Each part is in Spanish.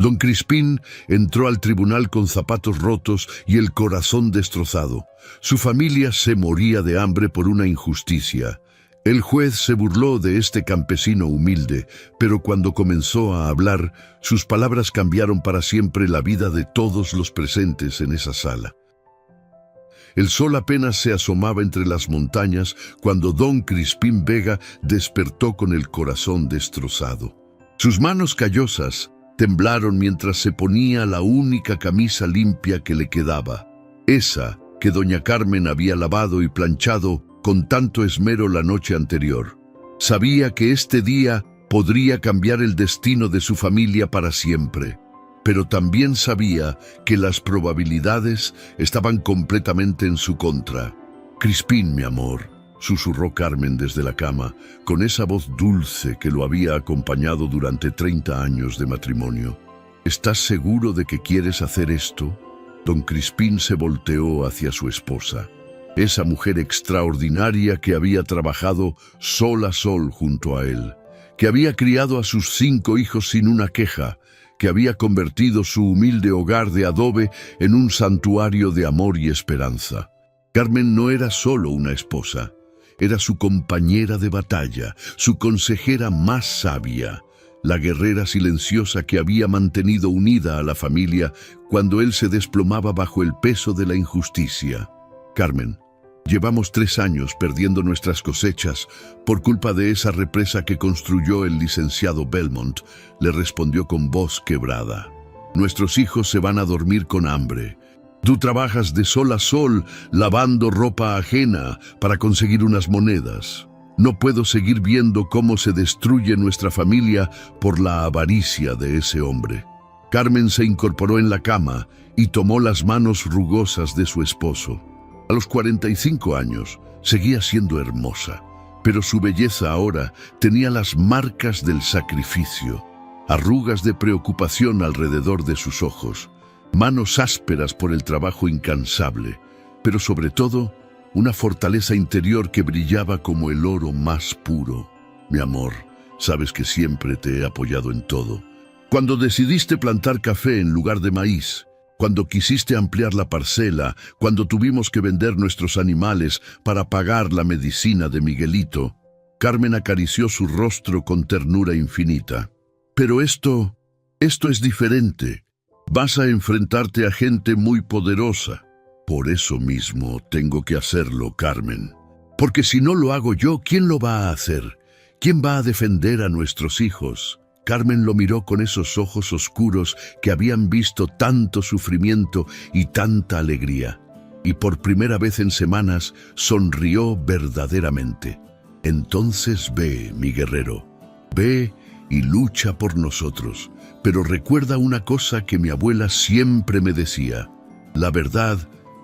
Don Crispín entró al tribunal con zapatos rotos y el corazón destrozado. Su familia se moría de hambre por una injusticia. El juez se burló de este campesino humilde, pero cuando comenzó a hablar, sus palabras cambiaron para siempre la vida de todos los presentes en esa sala. El sol apenas se asomaba entre las montañas cuando don Crispín Vega despertó con el corazón destrozado. Sus manos callosas temblaron mientras se ponía la única camisa limpia que le quedaba, esa que doña Carmen había lavado y planchado con tanto esmero la noche anterior. Sabía que este día podría cambiar el destino de su familia para siempre, pero también sabía que las probabilidades estaban completamente en su contra. «Crispín, mi amor», susurró Carmen desde la cama, con esa voz dulce que lo había acompañado durante 30 años de matrimonio. «¿Estás seguro de que quieres hacer esto?» Don Crispín se volteó hacia su esposa, esa mujer extraordinaria que había trabajado sol a sol junto a él, que había criado a sus 5 hijos sin una queja, que había convertido su humilde hogar de adobe en un santuario de amor y esperanza. Carmen no era solo una esposa, era su compañera de batalla, su consejera más sabia, la guerrera silenciosa que había mantenido unida a la familia cuando él se desplomaba bajo el peso de la injusticia. «Carmen, llevamos 3 años perdiendo nuestras cosechas por culpa de esa represa que construyó el licenciado Belmont», le respondió con voz quebrada. «Nuestros hijos se van a dormir con hambre. Tú trabajas de sol a sol lavando ropa ajena para conseguir unas monedas. No puedo seguir viendo cómo se destruye nuestra familia por la avaricia de ese hombre». Carmen se incorporó en la cama y tomó las manos rugosas de su esposo. A los 45 años seguía siendo hermosa, pero su belleza ahora tenía las marcas del sacrificio, arrugas de preocupación alrededor de sus ojos, manos ásperas por el trabajo incansable, pero sobre todo una fortaleza interior que brillaba como el oro más puro. «Mi amor, sabes que siempre te he apoyado en todo. Cuando decidiste plantar café en lugar de maíz, cuando quisiste ampliar la parcela, cuando tuvimos que vender nuestros animales para pagar la medicina de Miguelito». Carmen acarició su rostro con ternura infinita. «Pero esto es diferente. Vas a enfrentarte a gente muy poderosa. Por eso mismo tengo que hacerlo, Carmen. Porque si no lo hago yo, ¿quién lo va a hacer? ¿Quién va a defender a nuestros hijos?». Carmen lo miró con esos ojos oscuros que habían visto tanto sufrimiento y tanta alegría, y por primera vez en semanas sonrió verdaderamente. «Entonces ve, mi guerrero, ve y lucha por nosotros. Pero recuerda una cosa que mi abuela siempre me decía: la verdad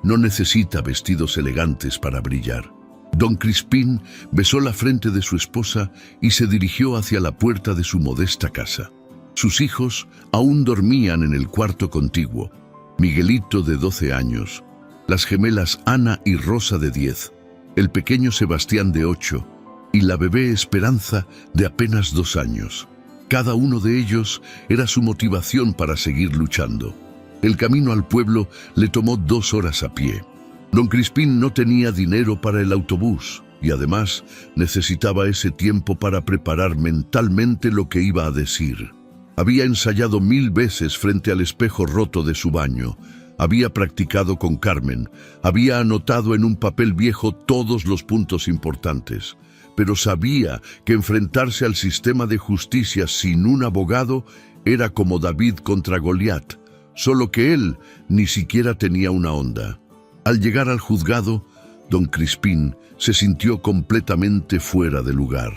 no necesita vestidos elegantes para brillar». Don Crispín besó la frente de su esposa y se dirigió hacia la puerta de su modesta casa. Sus hijos aún dormían en el cuarto contiguo: Miguelito, de 12 años, las gemelas Ana y Rosa, de 10, el pequeño Sebastián, de 8, y la bebé Esperanza, de apenas 2 años. Cada uno de ellos era su motivación para seguir luchando. El camino al pueblo le tomó 2 horas a pie. Don Crispín no tenía dinero para el autobús y además necesitaba ese tiempo para preparar mentalmente lo que iba a decir. Había ensayado 1000 veces frente al espejo roto de su baño. Había practicado con Carmen. Había anotado en un papel viejo todos los puntos importantes. Pero sabía que enfrentarse al sistema de justicia sin un abogado era como David contra Goliat, solo que él ni siquiera tenía una honda. Al llegar al juzgado, don Crispín se sintió completamente fuera de lugar.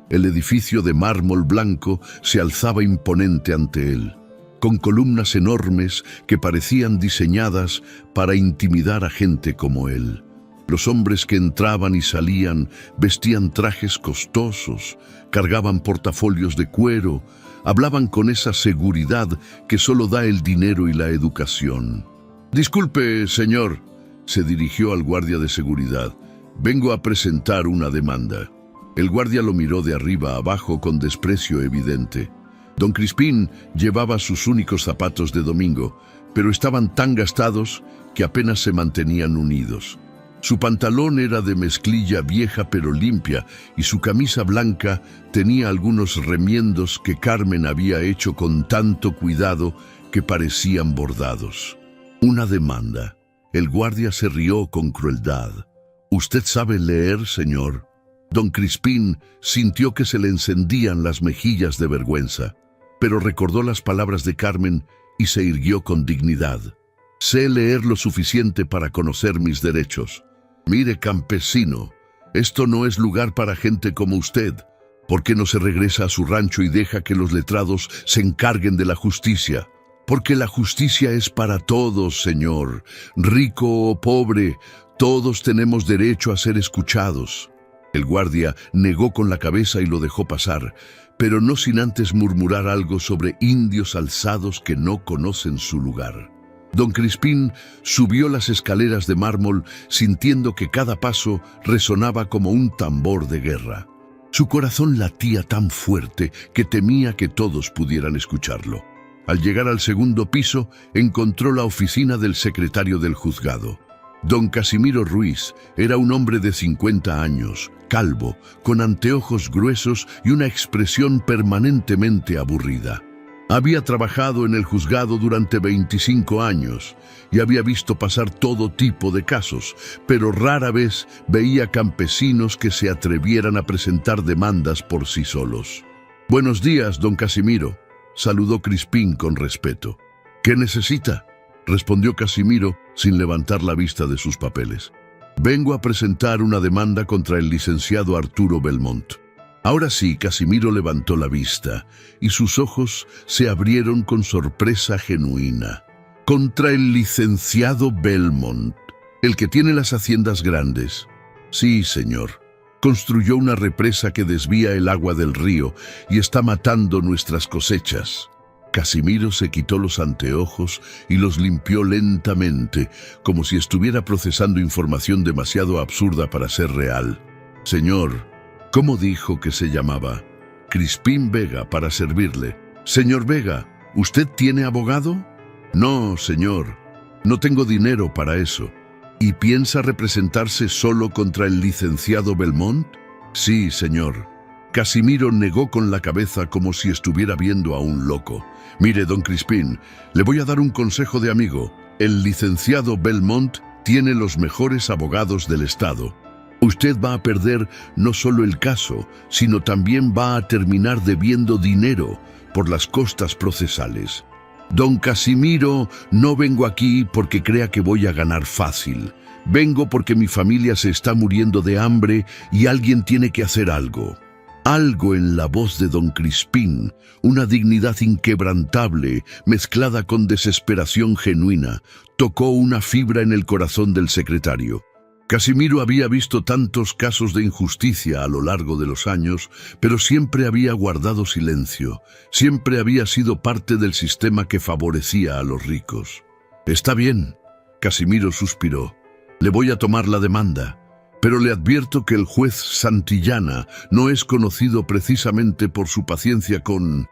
El edificio de mármol blanco se alzaba imponente ante él, con columnas enormes que parecían diseñadas para intimidar a gente como él. Los hombres que entraban y salían vestían trajes costosos, cargaban portafolios de cuero, hablaban con esa seguridad que solo da el dinero y la educación. «Disculpe, señor», se dirigió al guardia de seguridad. «Vengo a presentar una demanda». El guardia lo miró de arriba a abajo con desprecio evidente. Don Crispín llevaba sus únicos zapatos de domingo, pero estaban tan gastados que apenas se mantenían unidos. Su pantalón era de mezclilla vieja pero limpia y su camisa blanca tenía algunos remiendos que Carmen había hecho con tanto cuidado que parecían bordados. Una demanda. El guardia se rió con crueldad. «¿Usted sabe leer, señor?» Don Crispín sintió que se le encendían las mejillas de vergüenza, pero recordó las palabras de Carmen y se irguió con dignidad. «Sé leer lo suficiente para conocer mis derechos. Mire, campesino, esto no es lugar para gente como usted. ¿Por qué no se regresa a su rancho y deja que los letrados se encarguen de la justicia? Porque la justicia es para todos, señor. Rico o pobre, todos tenemos derecho a ser escuchados». El guardia negó con la cabeza y lo dejó pasar, pero no sin antes murmurar algo sobre indios alzados que no conocen su lugar. Don Crispín subió las escaleras de mármol sintiendo que cada paso resonaba como un tambor de guerra. Su corazón latía tan fuerte que temía que todos pudieran escucharlo. Al llegar al segundo piso, encontró la oficina del secretario del juzgado. Don Casimiro Ruiz era un hombre de 50 años, calvo, con anteojos gruesos y una expresión permanentemente aburrida. Había trabajado en el juzgado durante 25 años y había visto pasar todo tipo de casos, pero rara vez veía campesinos que se atrevieran a presentar demandas por sí solos. «Buenos días, don Casimiro», saludó Crispín con respeto. «¿Qué necesita?», respondió Casimiro sin levantar la vista de sus papeles. «Vengo a presentar una demanda contra el licenciado Arturo Belmont». Ahora sí, Casimiro levantó la vista y sus ojos se abrieron con sorpresa genuina. «¿Contra el licenciado Belmont, el que tiene las haciendas grandes?» «Sí, señor. Construyó una represa que desvía el agua del río y está matando nuestras cosechas». Casimiro se quitó los anteojos y los limpió lentamente, como si estuviera procesando información demasiado absurda para ser real. «Señor, ¿cómo dijo que se llamaba?» «Crispín Vega, para servirle». «Señor Vega, ¿usted tiene abogado?» «No, señor. No tengo dinero para eso». «¿Y piensa representarse solo contra el licenciado Belmont?» «Sí, señor». Casimiro negó con la cabeza como si estuviera viendo a un loco. «Mire, don Crispín, le voy a dar un consejo de amigo. El licenciado Belmont tiene los mejores abogados del estado. Usted va a perder no solo el caso, sino también va a terminar debiendo dinero por las costas procesales. Don Casimiro, no vengo aquí porque crea que voy a ganar fácil. Vengo porque mi familia se está muriendo de hambre y alguien tiene que hacer algo». Algo en la voz de don Crispín, una dignidad inquebrantable mezclada con desesperación genuina, tocó una fibra en el corazón del secretario. Casimiro había visto tantos casos de injusticia a lo largo de los años, pero siempre había guardado silencio, siempre había sido parte del sistema que favorecía a los ricos. «Está bien», Casimiro suspiró, «le voy a tomar la demanda. Pero le advierto que el juez Santillana no es conocido precisamente por su paciencia con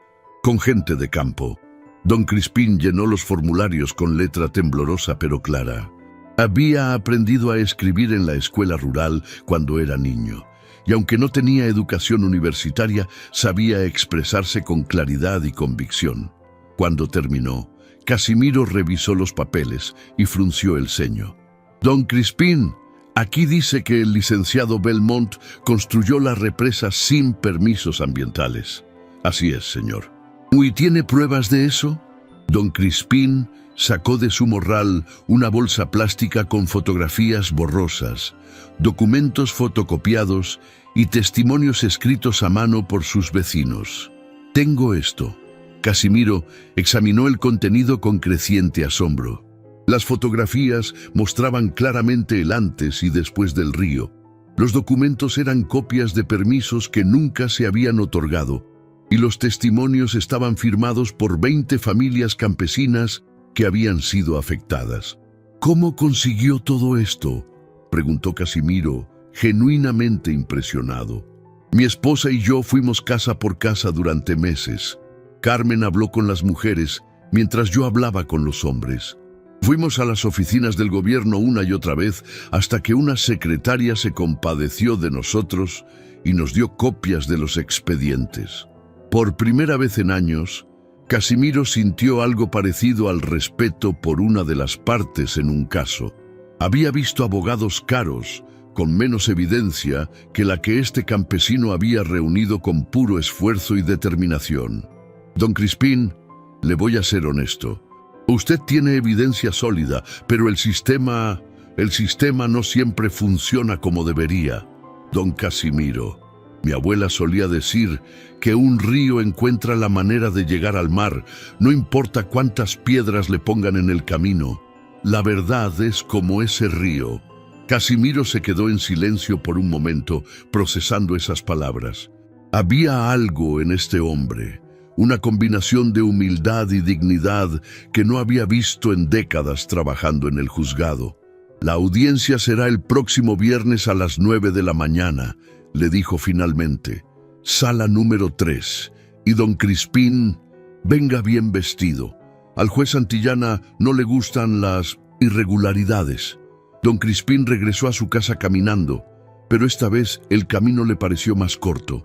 gente de campo». Don Crispín llenó los formularios con letra temblorosa pero clara. Había aprendido a escribir en la escuela rural cuando era niño, y aunque no tenía educación universitaria, sabía expresarse con claridad y convicción. Cuando terminó, Casimiro revisó los papeles y frunció el ceño. «Don Crispín, aquí dice que el licenciado Belmont construyó la represa sin permisos ambientales». «Así es, señor». «¿Y tiene pruebas de eso?» Don Crispín sacó de su morral una bolsa plástica con fotografías borrosas, documentos fotocopiados y testimonios escritos a mano por sus vecinos. «Tengo esto». Casimiro examinó el contenido con creciente asombro. Las fotografías mostraban claramente el antes y después del río. Los documentos eran copias de permisos que nunca se habían otorgado, y los testimonios estaban firmados por 20 familias campesinas que habían sido afectadas. «¿Cómo consiguió todo esto?», preguntó Casimiro, genuinamente impresionado. «Mi esposa y yo fuimos casa por casa durante meses. Carmen habló con las mujeres mientras yo hablaba con los hombres. Fuimos a las oficinas del gobierno una y otra vez hasta que una secretaria se compadeció de nosotros y nos dio copias de los expedientes. Por primera vez en años, Casimiro sintió algo parecido al respeto por una de las partes en un caso. Había visto abogados caros, con menos evidencia que la que este campesino había reunido con puro esfuerzo y determinación. Don Crispín, le voy a ser honesto. Usted tiene evidencia sólida, pero el sistema no siempre funciona como debería. Don Casimiro, mi abuela solía decir que un río encuentra la manera de llegar al mar, no importa cuántas piedras le pongan en el camino. La verdad es como ese río. Casimiro se quedó en silencio por un momento, procesando esas palabras. Había algo en este hombre, una combinación de humildad y dignidad que no había visto en décadas trabajando en el juzgado. La audiencia será el próximo viernes a las 9 de la mañana, le dijo finalmente. Sala número 3. Y don Crispín, venga bien vestido. Al juez Santillana no le gustan las irregularidades. Don Crispín regresó a su casa caminando, pero esta vez el camino le pareció más corto.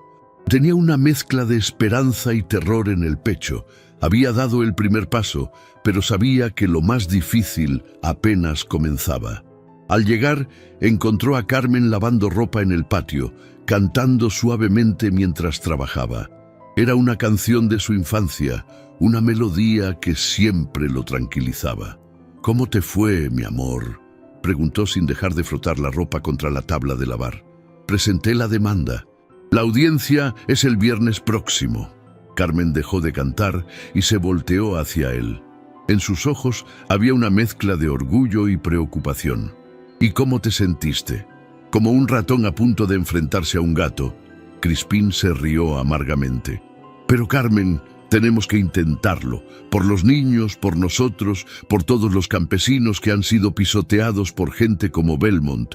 Tenía una mezcla de esperanza y terror en el pecho. Había dado el primer paso, pero sabía que lo más difícil apenas comenzaba. Al llegar, encontró a Carmen lavando ropa en el patio, cantando suavemente mientras trabajaba. Era una canción de su infancia, una melodía que siempre lo tranquilizaba. «¿Cómo te fue, mi amor?», preguntó sin dejar de frotar la ropa contra la tabla de lavar. «Presenté la demanda. La audiencia es el viernes próximo». Carmen dejó de cantar y se volteó hacia él. En sus ojos había una mezcla de orgullo y preocupación. «¿Y cómo te sentiste?». Como un ratón a punto de enfrentarse a un gato, Crispín se rió amargamente. «Pero Carmen, tenemos que intentarlo, por los niños, por nosotros, por todos los campesinos que han sido pisoteados por gente como Belmont».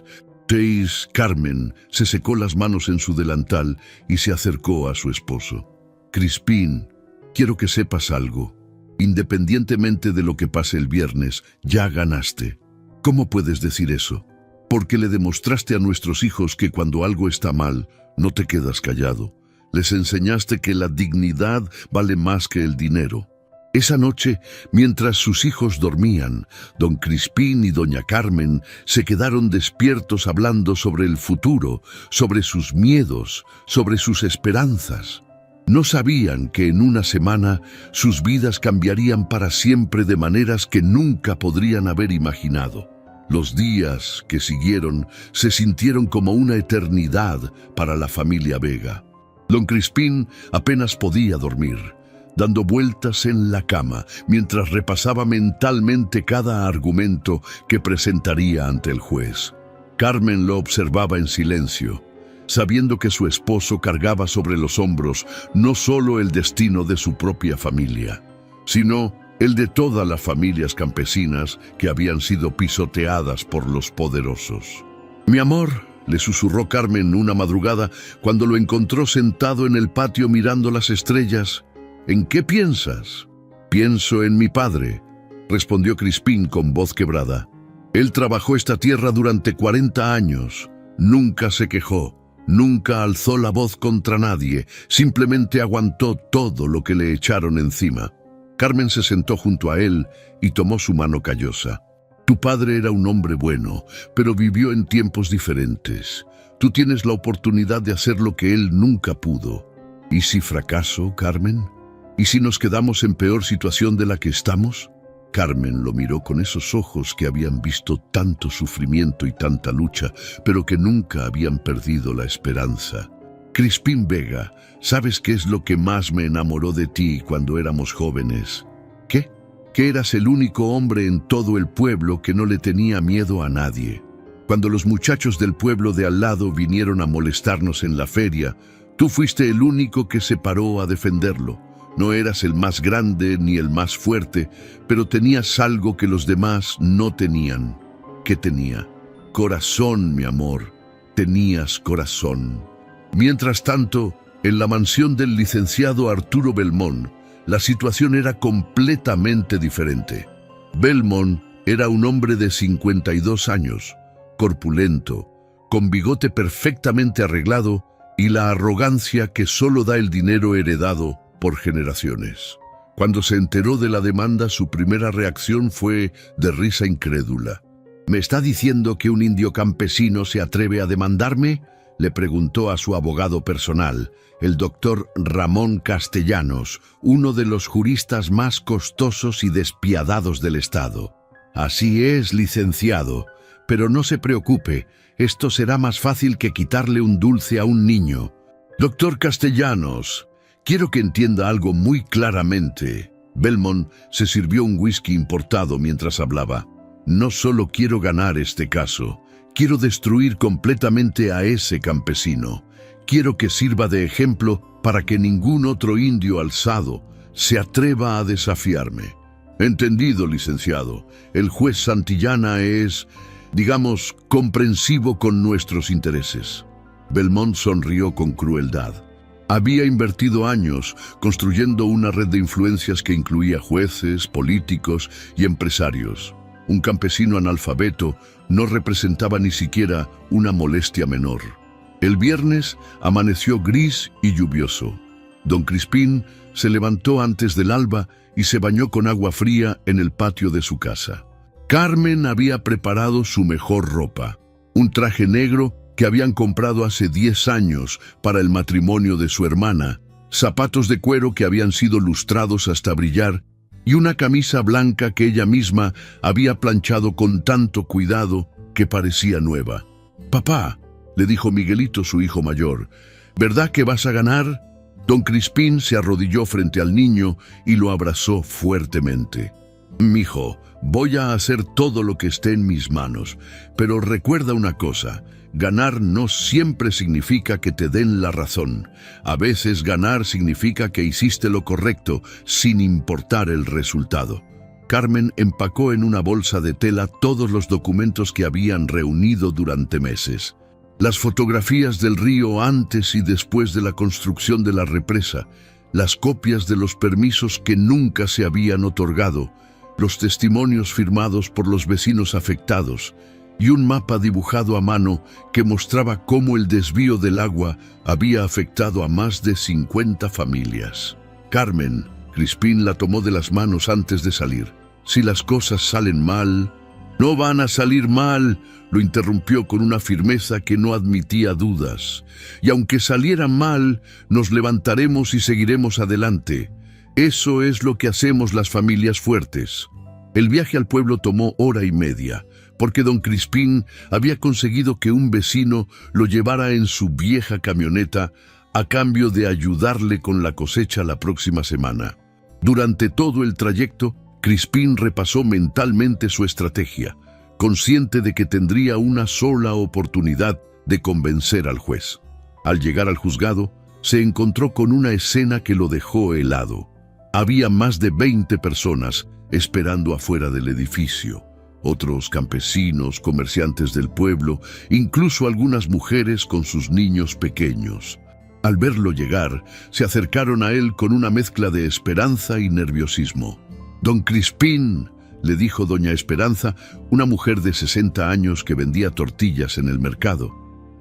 Carmen se secó las manos en su delantal y se acercó a su esposo. «Crispín, quiero que sepas algo. Independientemente de lo que pase el viernes, ya ganaste». «¿Cómo puedes decir eso?». «Porque le demostraste a nuestros hijos que cuando algo está mal, no te quedas callado. Les enseñaste que la dignidad vale más que el dinero». Esa noche, mientras sus hijos dormían, don Crispín y doña Carmen se quedaron despiertos hablando sobre el futuro, sobre sus miedos, sobre sus esperanzas. No sabían que en una semana sus vidas cambiarían para siempre de maneras que nunca podrían haber imaginado. Los días que siguieron se sintieron como una eternidad para la familia Vega. Don Crispín apenas podía dormir, dando vueltas en la cama mientras repasaba mentalmente cada argumento que presentaría ante el juez. Carmen lo observaba en silencio, sabiendo que su esposo cargaba sobre los hombros no solo el destino de su propia familia, sino el de todas las familias campesinas que habían sido pisoteadas por los poderosos. «Mi amor», le susurró Carmen una madrugada cuando lo encontró sentado en el patio mirando las estrellas. «¿En qué piensas?». «Pienso en mi padre», respondió Crispín con voz quebrada. «Él trabajó esta tierra durante 40 años. Nunca se quejó, nunca alzó la voz contra nadie, simplemente aguantó todo lo que le echaron encima». Carmen se sentó junto a él y tomó su mano callosa. «Tu padre era un hombre bueno, pero vivió en tiempos diferentes. Tú tienes la oportunidad de hacer lo que él nunca pudo. ¿Y si fracaso, Carmen? ¿Y si nos quedamos en peor situación de la que estamos?». Carmen lo miró con esos ojos que habían visto tanto sufrimiento y tanta lucha, pero que nunca habían perdido la esperanza. «Crispín Vega, ¿sabes qué es lo que más me enamoró de ti cuando éramos jóvenes?». «¿Qué?». «Que eras el único hombre en todo el pueblo que no le tenía miedo a nadie. Cuando los muchachos del pueblo de al lado vinieron a molestarnos en la feria, tú fuiste el único que se paró a defenderlo. No eras el más grande ni el más fuerte, pero tenías algo que los demás no tenían». «¿Qué tenía?». «Corazón, mi amor. Tenías corazón». Mientras tanto, en la mansión del licenciado Arturo Belmont, La situación era completamente diferente. Belmont era un hombre de 52 años, corpulento, con bigote perfectamente arreglado y la arrogancia que solo da el dinero heredado por generaciones. Cuando se enteró de la demanda, su primera reacción fue de risa incrédula. ¿Me está diciendo que un indio campesino se atreve a demandarme?, le preguntó a su abogado personal, el doctor Ramón Castellanos, uno de los juristas más costosos y despiadados del estado. Así es, licenciado, pero no se preocupe, esto será más fácil que quitarle un dulce a un niño. Doctor Castellanos, quiero que entienda algo muy claramente. Belmont se sirvió un whisky importado mientras hablaba. No solo quiero ganar este caso, quiero destruir completamente a ese campesino. Quiero que sirva de ejemplo para que ningún otro indio alzado se atreva a desafiarme. Entendido, licenciado. El juez Santillana es, digamos, comprensivo con nuestros intereses. Belmont sonrió con crueldad. Había invertido años construyendo una red de influencias que incluía jueces, políticos y empresarios. Un campesino analfabeto no representaba ni siquiera una molestia menor. El viernes amaneció gris y lluvioso. Don Crispín se levantó antes del alba y se bañó con agua fría en el patio de su casa. Carmen había preparado su mejor ropa, un traje negro que habían comprado hace 10 años para el matrimonio de su hermana, zapatos de cuero que habían sido lustrados hasta brillar y una camisa blanca que ella misma había planchado con tanto cuidado que parecía nueva. «Papá», le dijo Miguelito, su hijo mayor, «¿verdad que vas a ganar?» Don Crispín se arrodilló frente al niño y lo abrazó fuertemente. «Mijo, voy a hacer todo lo que esté en mis manos, pero recuerda una cosa, ganar no siempre significa que te den la razón. A veces ganar significa que hiciste lo correcto, sin importar el resultado». Carmen empacó en una bolsa de tela todos los documentos que habían reunido durante meses. Las fotografías del río antes y después de la construcción de la represa, las copias de los permisos que nunca se habían otorgado, los testimonios firmados por los vecinos afectados y un mapa dibujado a mano que mostraba cómo el desvío del agua había afectado a más de 50 familias. Carmen, Crispín la tomó de las manos antes de salir. «Si las cosas salen mal...» «No van a salir mal», lo interrumpió con una firmeza que no admitía dudas. «Y aunque salieran mal, nos levantaremos y seguiremos adelante. Eso es lo que hacemos las familias fuertes». El viaje al pueblo tomó 1 hora y media, porque don Crispín había conseguido que un vecino lo llevara en su vieja camioneta a cambio de ayudarle con la cosecha la próxima semana. Durante todo el trayecto, Crispín repasó mentalmente su estrategia, consciente de que tendría una sola oportunidad de convencer al juez. Al llegar al juzgado, se encontró con una escena que lo dejó helado. Había más de 20 personas esperando afuera del edificio. Otros campesinos, comerciantes del pueblo, incluso algunas mujeres con sus niños pequeños. Al verlo llegar, se acercaron a él con una mezcla de esperanza y nerviosismo. «Don Crispín», le dijo doña Esperanza, una mujer de 60 años que vendía tortillas en el mercado,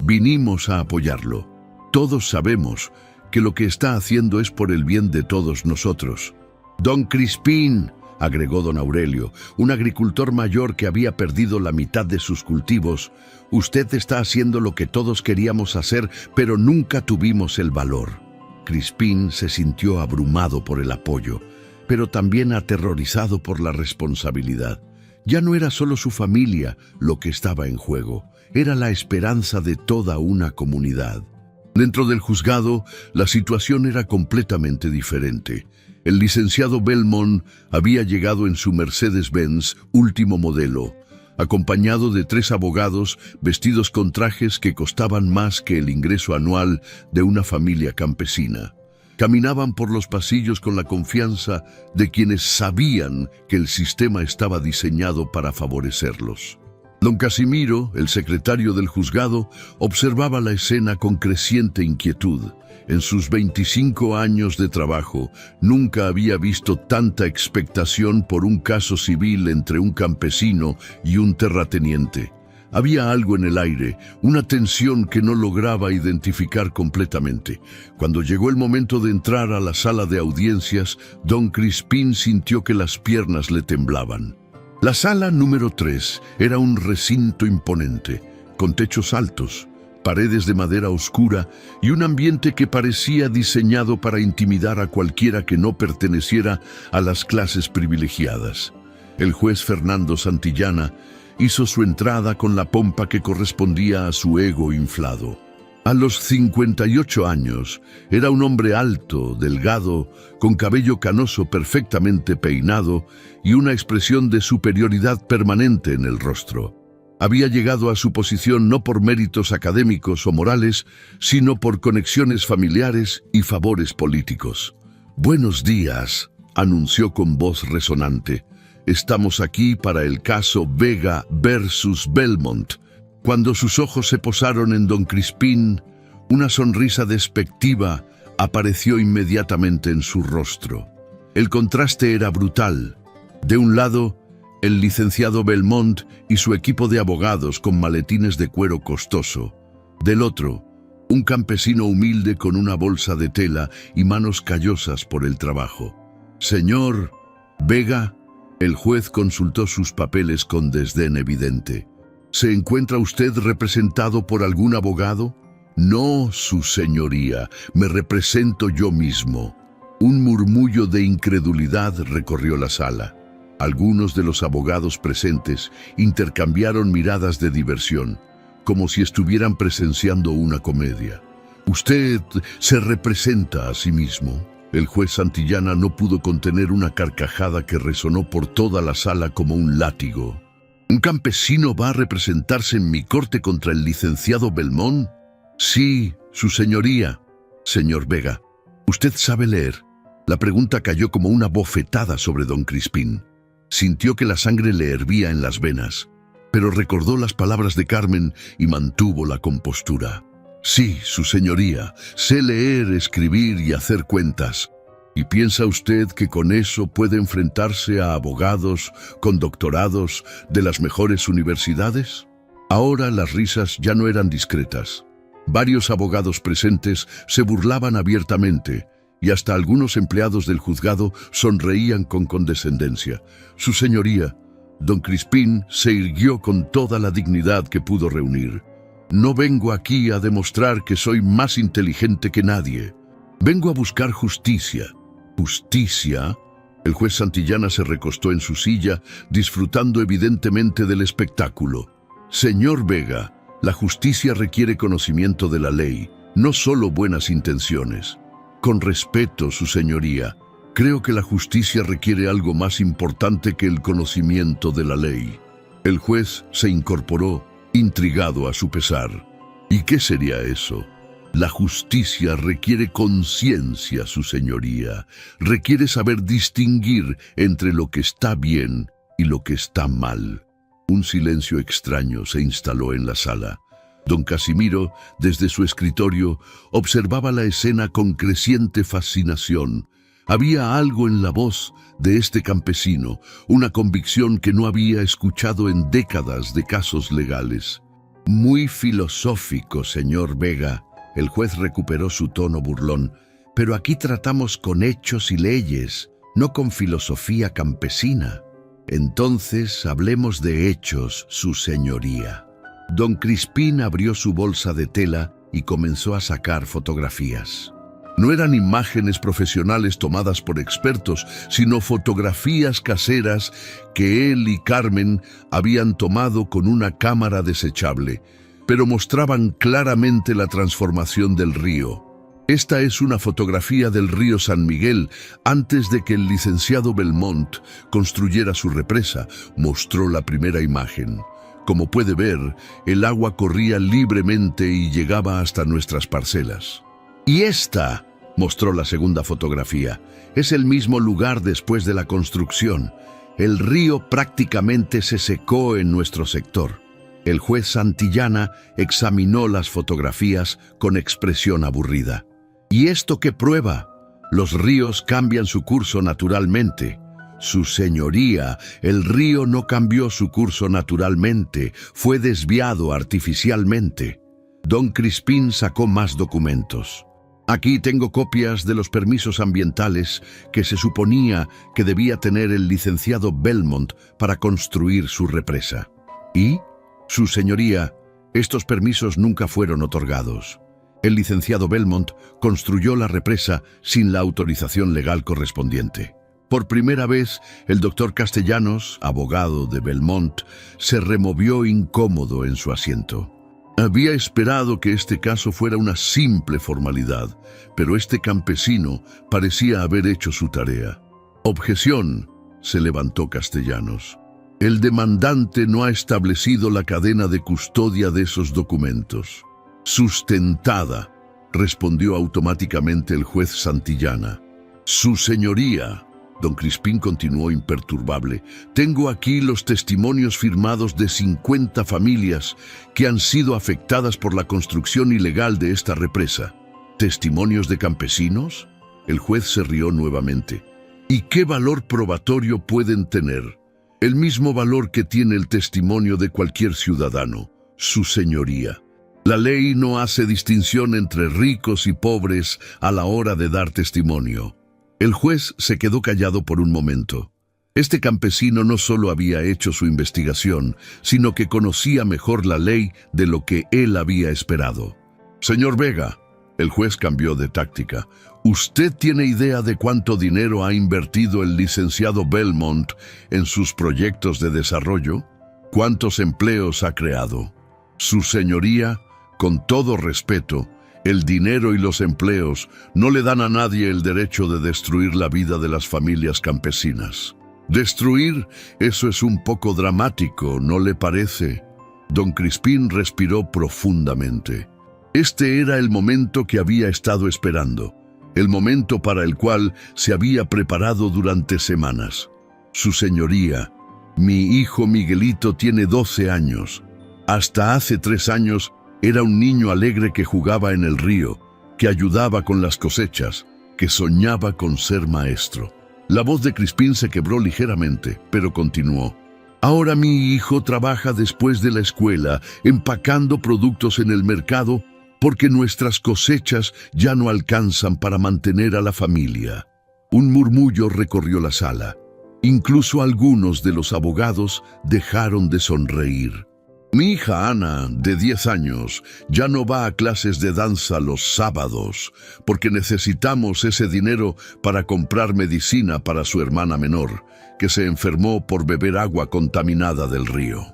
«vinimos a apoyarlo. Todos sabemos que lo que está haciendo es por el bien de todos nosotros». «Don Crispín», agregó don Aurelio, un agricultor mayor que había perdido la mitad de sus cultivos, «usted está haciendo lo que todos queríamos hacer, pero nunca tuvimos el valor». Crispín se sintió abrumado por el apoyo, pero también aterrorizado por la responsabilidad. Ya no era solo su familia lo que estaba en juego, era la esperanza de toda una comunidad. Dentro del juzgado, la situación era completamente diferente. El licenciado Belmont había llegado en su Mercedes-Benz último modelo, acompañado de 3 abogados vestidos con trajes que costaban más que el ingreso anual de una familia campesina. Caminaban por los pasillos con la confianza de quienes sabían que el sistema estaba diseñado para favorecerlos. Don Casimiro, el secretario del juzgado, observaba la escena con creciente inquietud. En sus 25 años de trabajo, nunca había visto tanta expectación por un caso civil entre un campesino y un terrateniente. Había algo en el aire, una tensión que no lograba identificar completamente. Cuando llegó el momento de entrar a la sala de audiencias, don Crispín sintió que las piernas le temblaban. La sala número 3 era un recinto imponente, con techos altos, paredes de madera oscura y un ambiente que parecía diseñado para intimidar a cualquiera que no perteneciera a las clases privilegiadas. El juez Fernando Santillana hizo su entrada con la pompa que correspondía a su ego inflado. A los 58 años, era un hombre alto, delgado, con cabello canoso perfectamente peinado y una expresión de superioridad permanente en el rostro. Había llegado a su posición no por méritos académicos o morales, sino por conexiones familiares y favores políticos. «Buenos días», anunció con voz resonante. «Estamos aquí para el caso Vega versus Belmont». Cuando sus ojos se posaron en don Crispín, una sonrisa despectiva apareció inmediatamente en su rostro. El contraste era brutal. De un lado, el licenciado Belmont y su equipo de abogados con maletines de cuero costoso. Del otro, un campesino humilde con una bolsa de tela y manos callosas por el trabajo. «Señor Vega», el juez consultó sus papeles con desdén evidente. «¿Se encuentra usted representado por algún abogado?» «No, su señoría, me represento yo mismo». Un murmullo de incredulidad recorrió la sala. Algunos de los abogados presentes intercambiaron miradas de diversión, como si estuvieran presenciando una comedia. «¿Usted se representa a sí mismo?» El juez Santillana no pudo contener una carcajada que resonó por toda la sala como un látigo. «¿Un campesino va a representarse en mi corte contra el licenciado Belmont?» «Sí, su señoría». «Señor Vega, ¿usted sabe leer?» La pregunta cayó como una bofetada sobre don Crispín. Sintió que la sangre le hervía en las venas, pero recordó las palabras de Carmen y mantuvo la compostura. «Sí, su señoría, sé leer, escribir y hacer cuentas». ¿Y piensa usted que con eso puede enfrentarse a abogados con doctorados de las mejores universidades? Ahora las risas ya no eran discretas. Varios abogados presentes se burlaban abiertamente, y hasta algunos empleados del juzgado sonreían con condescendencia. Su señoría, don Crispín, se irguió con toda la dignidad que pudo reunir. «No vengo aquí a demostrar que soy más inteligente que nadie. Vengo a buscar justicia». «¿Justicia?» El juez Santillana se recostó en su silla, disfrutando evidentemente del espectáculo. «Señor Vega, la justicia requiere conocimiento de la ley, no solo buenas intenciones». «Con respeto, su señoría, creo que la justicia requiere algo más importante que el conocimiento de la ley». El juez se incorporó, intrigado a su pesar. «¿Y qué sería eso?» «La justicia requiere conciencia, su señoría. Requiere saber distinguir entre lo que está bien y lo que está mal». Un silencio extraño se instaló en la sala. Don Casimiro, desde su escritorio, observaba la escena con creciente fascinación. Había algo en la voz de este campesino, una convicción que no había escuchado en décadas de casos legales. «Muy filosófico, señor Vega». El juez recuperó su tono burlón. «Pero aquí tratamos con hechos y leyes, no con filosofía campesina». «Entonces hablemos de hechos, su señoría». Don Crispín abrió su bolsa de tela y comenzó a sacar fotografías. No eran imágenes profesionales tomadas por expertos, sino fotografías caseras que él y Carmen habían tomado con una cámara desechable, pero mostraban claramente la transformación del río. Esta es una fotografía del río San Miguel antes de que el licenciado Belmont construyera su represa, mostró la primera imagen. Como puede ver, el agua corría libremente y llegaba hasta nuestras parcelas. «Y esta», mostró la segunda fotografía, «es el mismo lugar después de la construcción. El río prácticamente se secó en nuestro sector». El juez Santillana examinó las fotografías con expresión aburrida. ¿Y esto qué prueba? Los ríos cambian su curso naturalmente. Su señoría, el río no cambió su curso naturalmente, fue desviado artificialmente. Don Crispín sacó más documentos. Aquí tengo copias de los permisos ambientales que se suponía que debía tener el licenciado Belmont para construir su represa. ¿Y? Su señoría, estos permisos nunca fueron otorgados. El licenciado Belmont construyó la represa sin la autorización legal correspondiente. Por primera vez, el doctor Castellanos, abogado de Belmont, se removió incómodo en su asiento. Había esperado que este caso fuera una simple formalidad, pero este campesino parecía haber hecho su tarea. «Objeción», se levantó Castellanos. «El demandante no ha establecido la cadena de custodia de esos documentos». «Sustentada», respondió automáticamente el juez Santillana. «Su señoría», don Crispín continuó imperturbable, «tengo aquí los testimonios firmados de 50 familias que han sido afectadas por la construcción ilegal de esta represa». ¿Testimonios de campesinos? El juez se rió nuevamente. ¿Y qué valor probatorio pueden tener? El mismo valor que tiene el testimonio de cualquier ciudadano, su señoría. La ley no hace distinción entre ricos y pobres a la hora de dar testimonio. El juez se quedó callado por un momento. Este campesino no solo había hecho su investigación, sino que conocía mejor la ley de lo que él había esperado. «Señor Vega», el juez cambió de táctica, «¿usted tiene idea de cuánto dinero ha invertido el licenciado Belmont en sus proyectos de desarrollo? ¿Cuántos empleos ha creado? Su señoría, con todo respeto, el dinero y los empleos no le dan a nadie el derecho de destruir la vida de las familias campesinas». «Destruir, eso es un poco dramático, ¿no le parece?» Don Crispín respiró profundamente. Este era el momento que había estado esperando, el momento para el cual se había preparado durante semanas. «Su señoría, mi hijo Miguelito tiene 12 años. Hasta hace 3 años era un niño alegre que jugaba en el río, que ayudaba con las cosechas, que soñaba con ser maestro». La voz de Crispín se quebró ligeramente, pero continuó. «Ahora mi hijo trabaja después de la escuela, empacando productos en el mercado, porque nuestras cosechas ya no alcanzan para mantener a la familia». Un murmullo recorrió la sala. Incluso algunos de los abogados dejaron de sonreír. «Mi hija Ana, de 10 años, ya no va a clases de danza los sábados, porque necesitamos ese dinero para comprar medicina para su hermana menor, que se enfermó por beber agua contaminada del río».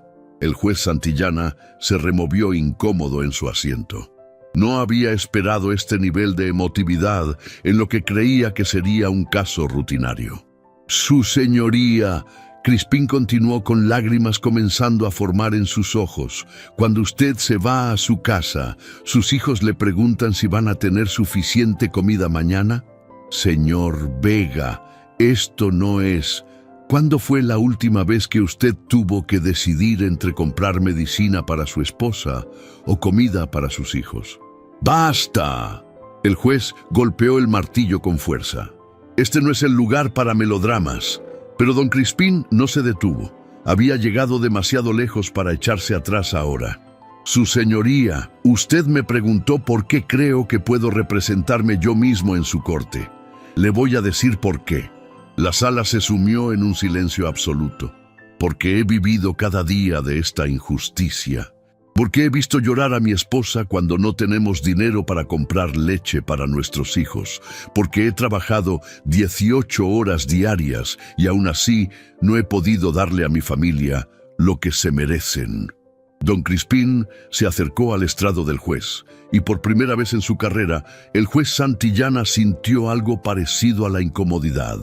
El juez Santillana se removió incómodo en su asiento. No había esperado este nivel de emotividad en lo que creía que sería un caso rutinario. «Su señoría», Crispín continuó con lágrimas comenzando a formar en sus ojos. «Cuando usted se va a su casa, sus hijos le preguntan si van a tener suficiente comida mañana». «Señor Vega, esto no es... ¿Cuándo fue la última vez que usted tuvo que decidir entre comprar medicina para su esposa o comida para sus hijos?» «¡Basta!» El juez golpeó el martillo con fuerza. «Este no es el lugar para melodramas». Pero don Crispín no se detuvo. Había llegado demasiado lejos para echarse atrás ahora. «Su señoría, usted me preguntó por qué creo que puedo representarme yo mismo en su corte. Le voy a decir por qué». La sala se sumió en un silencio absoluto. «Porque he vivido cada día de esta injusticia. Porque he visto llorar a mi esposa cuando no tenemos dinero para comprar leche para nuestros hijos. Porque he trabajado 18 horas diarias y aún así no he podido darle a mi familia lo que se merecen». Don Crispín se acercó al estrado del juez, y por primera vez en su carrera, el juez Santillana sintió algo parecido a la incomodidad.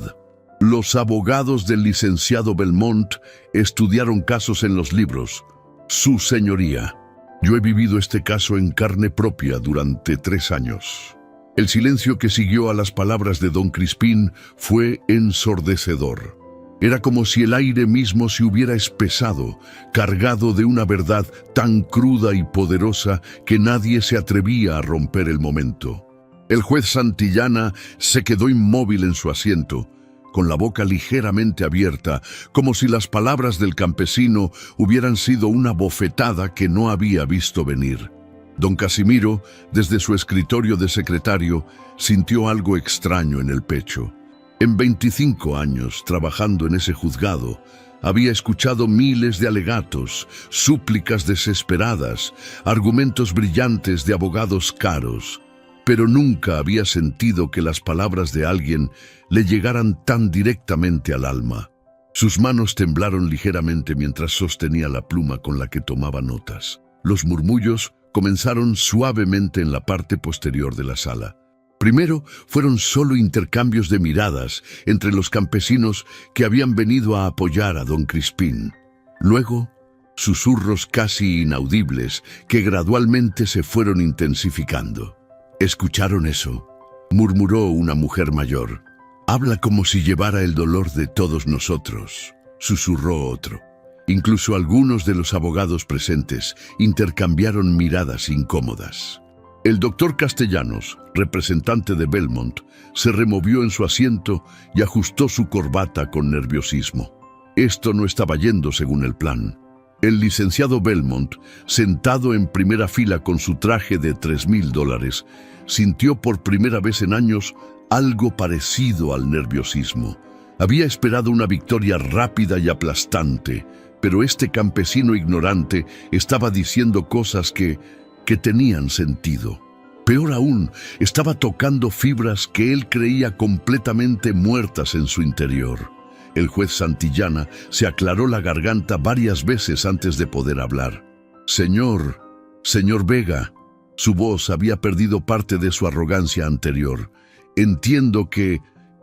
Los abogados del licenciado Belmont estudiaron casos en los libros. «Su señoría, yo he vivido este caso en carne propia durante 3 años». El silencio que siguió a las palabras de don Crispín fue ensordecedor. Era como si el aire mismo se hubiera espesado, cargado de una verdad tan cruda y poderosa que nadie se atrevía a romper el momento. El juez Santillana se quedó inmóvil en su asiento, con la boca ligeramente abierta, como si las palabras del campesino hubieran sido una bofetada que no había visto venir. Don Casimiro, desde su escritorio de secretario, sintió algo extraño en el pecho. En 25 años, trabajando en ese juzgado, había escuchado miles de alegatos, súplicas desesperadas, argumentos brillantes de abogados caros, pero nunca había sentido que las palabras de alguien le llegaran tan directamente al alma. Sus manos temblaron ligeramente mientras sostenía la pluma con la que tomaba notas. Los murmullos comenzaron suavemente en la parte posterior de la sala. Primero fueron solo intercambios de miradas entre los campesinos que habían venido a apoyar a don Crispín. Luego, susurros casi inaudibles que gradualmente se fueron intensificando. ¿Escucharon eso?, murmuró una mujer mayor. «Habla como si llevara el dolor de todos nosotros», susurró otro. Incluso algunos de los abogados presentes intercambiaron miradas incómodas. El doctor Castellanos, representante de Belmont, se removió en su asiento y ajustó su corbata con nerviosismo. Esto no estaba yendo según el plan. El licenciado Belmont, sentado en primera fila con su traje de $3,000, sintió por primera vez en años algo parecido al nerviosismo. Había esperado una victoria rápida y aplastante, pero este campesino ignorante estaba diciendo cosas que tenían sentido. Peor aún, estaba tocando fibras que él creía completamente muertas en su interior. El juez Santillana se aclaró la garganta varias veces antes de poder hablar. Señor Vega. Su voz había perdido parte de su arrogancia anterior. Entiendo que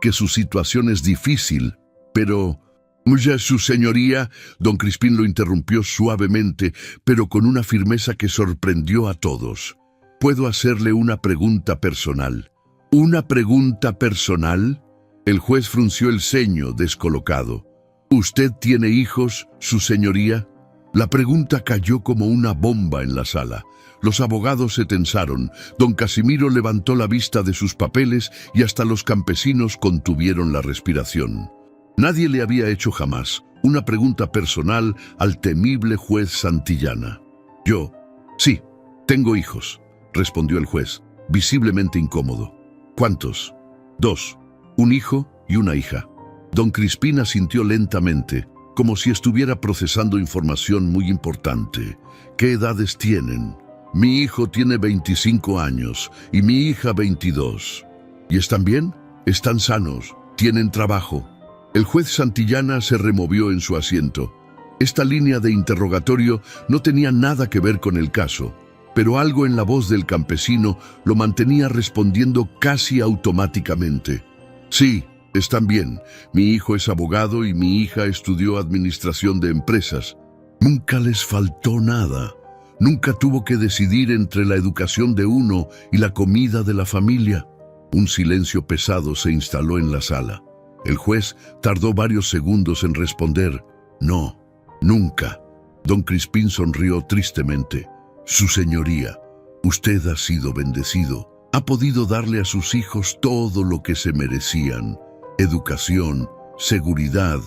su situación es difícil, pero... «Ya, su señoría», don Crispín lo interrumpió suavemente, pero con una firmeza que sorprendió a todos. «¿Puedo hacerle una pregunta personal?» «¿Una pregunta personal?» El juez frunció el ceño, descolocado. «¿Usted tiene hijos, su señoría?» La pregunta cayó como una bomba en la sala. Los abogados se tensaron, don Casimiro levantó la vista de sus papeles y hasta los campesinos contuvieron la respiración. Nadie le había hecho jamás una pregunta personal al temible juez Santillana. «Yo, sí, tengo hijos», respondió el juez, visiblemente incómodo. «¿Cuántos?» «2, un hijo y una hija». Don Crispín asintió lentamente, como si estuviera procesando información muy importante. «¿Qué edades tienen?» «Mi hijo tiene 25 años y mi hija 22. ¿Y están bien? ¿Están sanos? ¿Tienen trabajo?» El juez Santillana se removió en su asiento. Esta línea de interrogatorio no tenía nada que ver con el caso, pero algo en la voz del campesino lo mantenía respondiendo casi automáticamente. «Sí, están bien. Mi hijo es abogado y mi hija estudió administración de empresas. Nunca les faltó nada. Nunca tuvo que decidir entre la educación de uno y la comida de la familia». Un silencio pesado se instaló en la sala. El juez tardó varios segundos en responder. «No, nunca». Don Crispín sonrió tristemente. «Su señoría, usted ha sido bendecido. Ha podido darle a sus hijos todo lo que se merecían. Educación, seguridad,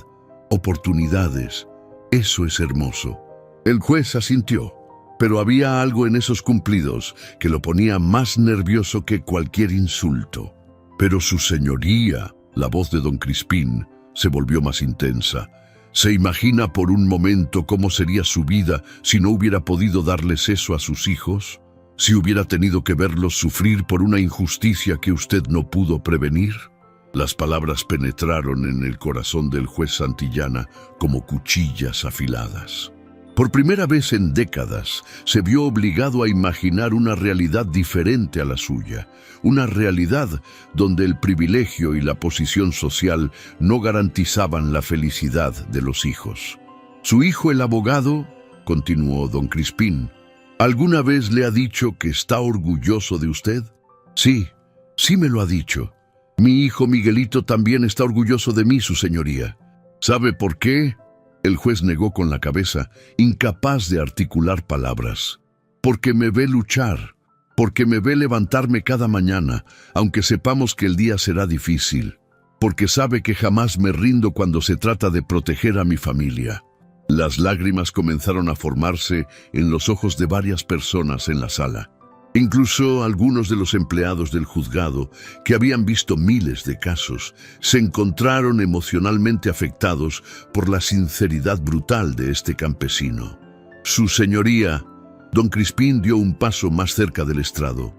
oportunidades. Eso es hermoso». El juez asintió, pero había algo en esos cumplidos que lo ponía más nervioso que cualquier insulto. «Pero su señoría», la voz de don Crispín se volvió más intensa. ¿Se imagina por un momento cómo sería su vida si no hubiera podido darles eso a sus hijos? ¿Si hubiera tenido que verlos sufrir por una injusticia que usted no pudo prevenir?» Las palabras penetraron en el corazón del juez Santillana como cuchillas afiladas. Por primera vez en décadas, se vio obligado a imaginar una realidad diferente a la suya, una realidad donde el privilegio y la posición social no garantizaban la felicidad de los hijos. «Su hijo el abogado», continuó don Crispín, «¿alguna vez le ha dicho que está orgulloso de usted?» «Sí, sí me lo ha dicho. Mi hijo Miguelito también está orgulloso de mí, su señoría». «¿Sabe por qué?» El juez negó con la cabeza, incapaz de articular palabras. «Porque me ve luchar, porque me ve levantarme cada mañana, aunque sepamos que el día será difícil, porque sabe que jamás me rindo cuando se trata de proteger a mi familia. Las lágrimas comenzaron a formarse en los ojos de varias personas en la sala. Incluso algunos de los empleados del juzgado, que habían visto miles de casos, se encontraron emocionalmente afectados por la sinceridad brutal de este campesino. Su señoría, don Crispín, dio un paso más cerca del estrado.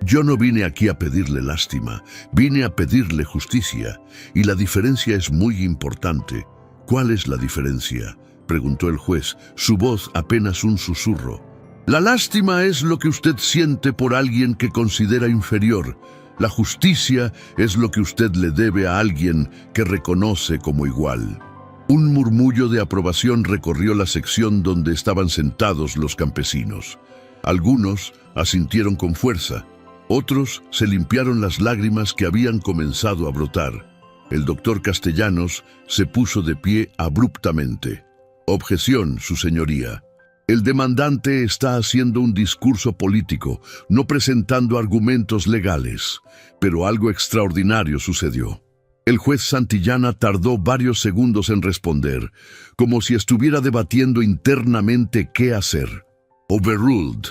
Yo no vine aquí a pedirle lástima, vine a pedirle justicia, y la diferencia es muy importante. ¿Cuál es la diferencia?, preguntó el juez, su voz apenas un susurro. La lástima es lo que usted siente por alguien que considera inferior. La justicia es lo que usted le debe a alguien que reconoce como igual. Un murmullo de aprobación recorrió la sección donde estaban sentados los campesinos. Algunos asintieron con fuerza, otros se limpiaron las lágrimas que habían comenzado a brotar. El doctor Castellanos se puso de pie abruptamente. Objeción, su señoría. El demandante está haciendo un discurso político, no presentando argumentos legales. Pero algo extraordinario sucedió. El juez Santillana tardó varios segundos en responder, como si estuviera debatiendo internamente qué hacer. Overruled,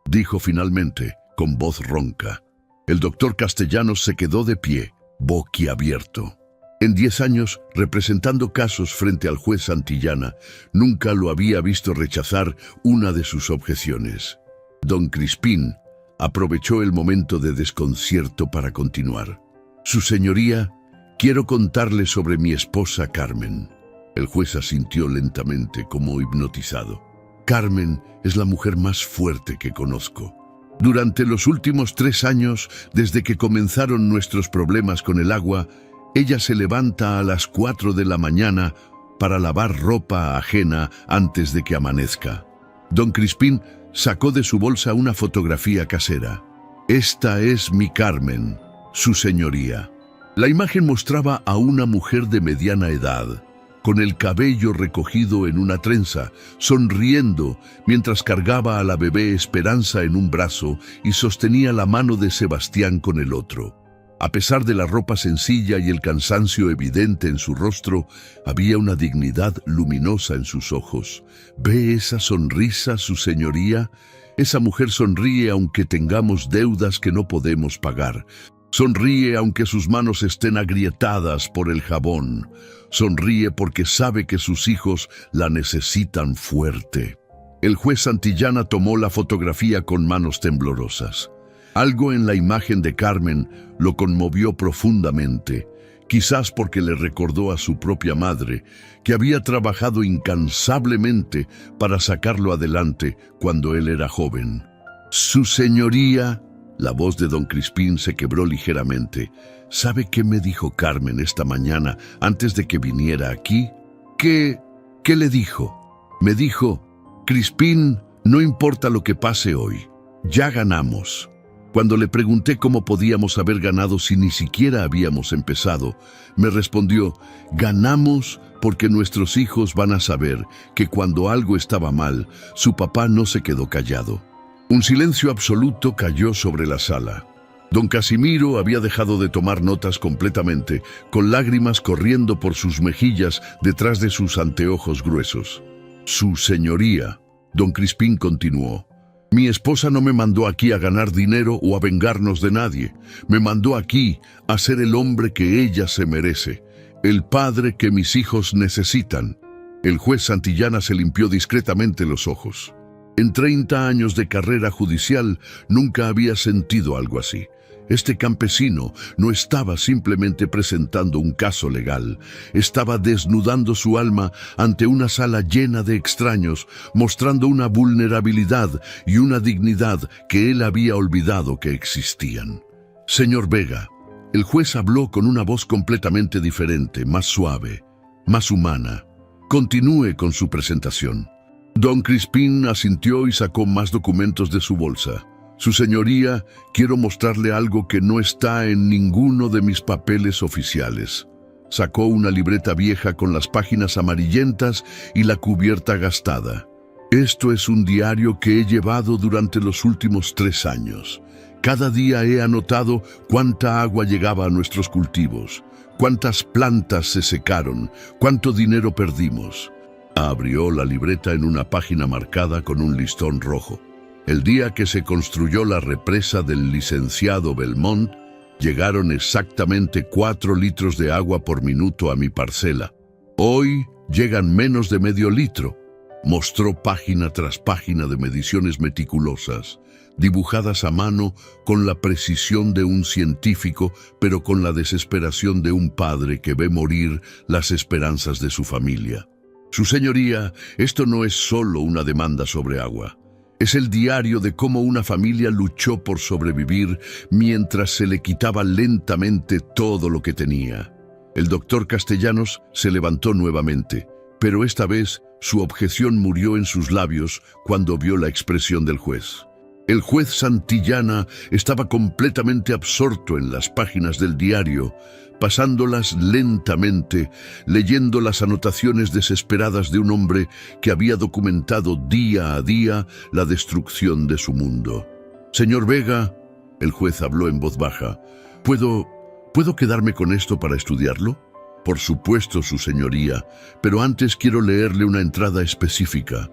dijo finalmente, con voz ronca. El doctor Castellanos se quedó de pie, boquiabierto. En 10 años, representando casos frente al juez Santillana, nunca lo había visto rechazar una de sus objeciones. Don Crispín aprovechó el momento de desconcierto para continuar. Su señoría, quiero contarle sobre mi esposa Carmen. El juez asintió lentamente, como hipnotizado. Carmen es la mujer más fuerte que conozco. Durante los últimos 3 años, desde que comenzaron nuestros problemas con el agua, ella se levanta a las 4 de la mañana para lavar ropa ajena antes de que amanezca. Don Crispín sacó de su bolsa una fotografía casera. Esta es mi Carmen, su señoría. La imagen mostraba a una mujer de mediana edad, con el cabello recogido en una trenza, sonriendo mientras cargaba a la bebé Esperanza en un brazo y sostenía la mano de Sebastián con el otro. A pesar de la ropa sencilla y el cansancio evidente en su rostro, había una dignidad luminosa en sus ojos. ¿Ve esa sonrisa, su señoría? Esa mujer sonríe aunque tengamos deudas que no podemos pagar. Sonríe aunque sus manos estén agrietadas por el jabón. Sonríe porque sabe que sus hijos la necesitan fuerte. El juez Santillana tomó la fotografía con manos temblorosas. Algo en la imagen de Carmen lo conmovió profundamente, quizás porque le recordó a su propia madre, que había trabajado incansablemente para sacarlo adelante cuando él era joven. Su señoría, la voz de don Crispín se quebró ligeramente. ¿Sabe qué me dijo Carmen esta mañana antes de que viniera aquí? ¿Qué le dijo? Me dijo, Crispín, no importa lo que pase hoy, ya ganamos. Cuando le pregunté cómo podíamos haber ganado si ni siquiera habíamos empezado, me respondió, ganamos porque nuestros hijos van a saber que cuando algo estaba mal, su papá no se quedó callado. Un silencio absoluto cayó sobre la sala. Don Casimiro había dejado de tomar notas completamente, con lágrimas corriendo por sus mejillas detrás de sus anteojos gruesos. Su señoría, don Crispín continuó. Mi esposa no me mandó aquí a ganar dinero o a vengarnos de nadie. Me mandó aquí a ser el hombre que ella se merece, el padre que mis hijos necesitan. El juez Santillana se limpió discretamente los ojos. En 30 años de carrera judicial nunca había sentido algo así. Este campesino no estaba simplemente presentando un caso legal, estaba desnudando su alma ante una sala llena de extraños, mostrando una vulnerabilidad y una dignidad que él había olvidado que existían. Señor Vega, el juez habló con una voz completamente diferente, más suave, más humana. Continúe con su presentación. Don Crispín asintió y sacó más documentos de su bolsa. Su señoría, quiero mostrarle algo que no está en ninguno de mis papeles oficiales. Sacó una libreta vieja con las páginas amarillentas y la cubierta gastada. Esto es un diario que he llevado durante los últimos 3 años. Cada día he anotado cuánta agua llegaba a nuestros cultivos, cuántas plantas se secaron, cuánto dinero perdimos. Abrió la libreta en una página marcada con un listón rojo. El día que se construyó la represa del licenciado Belmont, llegaron exactamente 4 litros de agua por minuto a mi parcela. Hoy llegan menos de medio litro. Mostró página tras página de mediciones meticulosas, dibujadas a mano con la precisión de un científico, pero con la desesperación de un padre que ve morir las esperanzas de su familia. Su señoría, esto no es solo una demanda sobre agua. Es el diario de cómo una familia luchó por sobrevivir mientras se le quitaba lentamente todo lo que tenía. El doctor Castellanos se levantó nuevamente, pero esta vez su objeción murió en sus labios cuando vio la expresión del juez. El juez Santillana estaba completamente absorto en las páginas del diario, pasándolas lentamente, leyendo las anotaciones desesperadas de un hombre que había documentado día a día la destrucción de su mundo. «Señor Vega», el juez habló en voz baja, ¿Puedo quedarme con esto para estudiarlo? Por supuesto, su señoría, pero antes quiero leerle una entrada específica.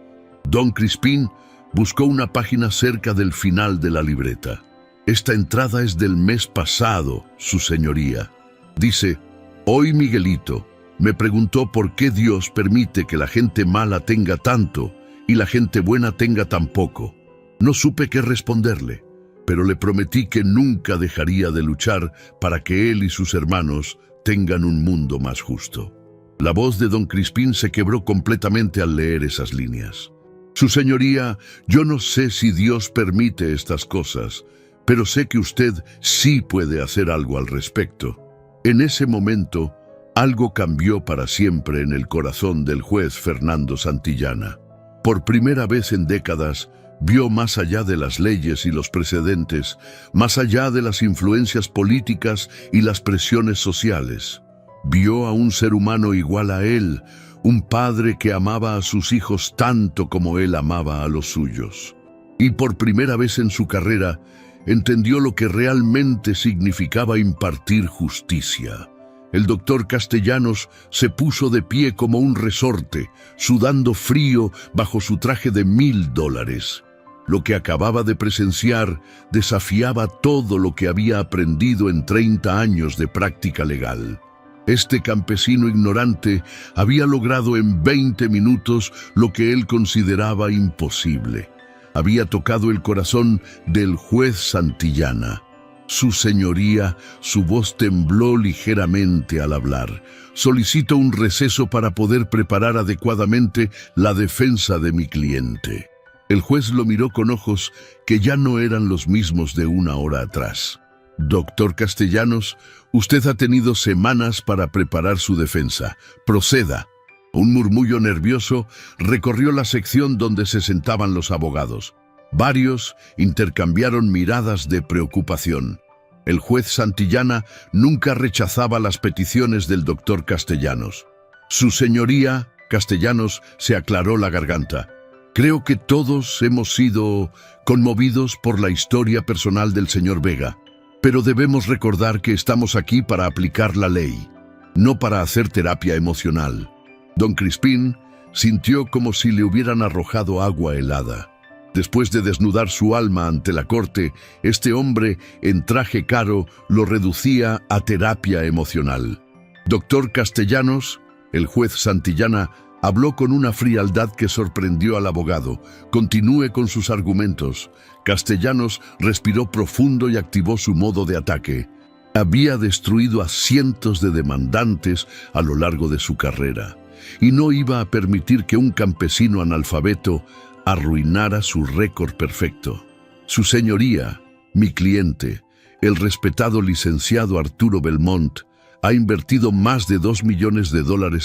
Don Crispín buscó una página cerca del final de la libreta. Esta entrada es del mes pasado, su señoría. Dice: «Hoy Miguelito me preguntó por qué Dios permite que la gente mala tenga tanto y la gente buena tenga tan poco. No supe qué responderle, pero le prometí que nunca dejaría de luchar para que él y sus hermanos tengan un mundo más justo». La voz de don Crispín se quebró completamente al leer esas líneas. «Su señoría, yo no sé si Dios permite estas cosas, pero sé que usted sí puede hacer algo al respecto». En ese momento, algo cambió para siempre en el corazón del juez Fernando Santillana. Por primera vez en décadas, vio más allá de las leyes y los precedentes, más allá de las influencias políticas y las presiones sociales. Vio a un ser humano igual a él, un padre que amaba a sus hijos tanto como él amaba a los suyos. Y por primera vez en su carrera, entendió lo que realmente significaba impartir justicia. El doctor Castellanos se puso de pie como un resorte, sudando frío bajo su traje de $1000. Lo que acababa de presenciar desafiaba todo lo que había aprendido en 30 años de práctica legal. Este campesino ignorante había logrado en 20 minutos lo que él consideraba imposible. Había tocado el corazón del juez Santillana. Su señoría, su voz tembló ligeramente al hablar. «Solicito un receso para poder preparar adecuadamente la defensa de mi cliente». El juez lo miró con ojos que ya no eran los mismos de una hora atrás. «Doctor Castellanos, usted ha tenido semanas para preparar su defensa. Proceda». Un murmullo nervioso recorrió la sección donde se sentaban los abogados. Varios intercambiaron miradas de preocupación. El juez Santillana nunca rechazaba las peticiones del doctor Castellanos. «Su señoría», Castellanos se aclaró la garganta. «Creo que todos hemos sido conmovidos por la historia personal del señor Vega, pero debemos recordar que estamos aquí para aplicar la ley, no para hacer terapia emocional». Don Crispín sintió como si le hubieran arrojado agua helada. Después de desnudar su alma ante la corte, este hombre en traje caro lo reducía a terapia emocional. «Doctor Castellanos», el juez Santillana habló con una frialdad que sorprendió al abogado. «Continúe con sus argumentos». Castellanos respiró profundo y activó su modo de ataque. Había destruido a cientos de demandantes a lo largo de su carrera, y no iba a permitir que un campesino analfabeto arruinara su récord perfecto. «Su señoría, mi cliente, el respetado licenciado Arturo Belmont, ha invertido más de $2 millones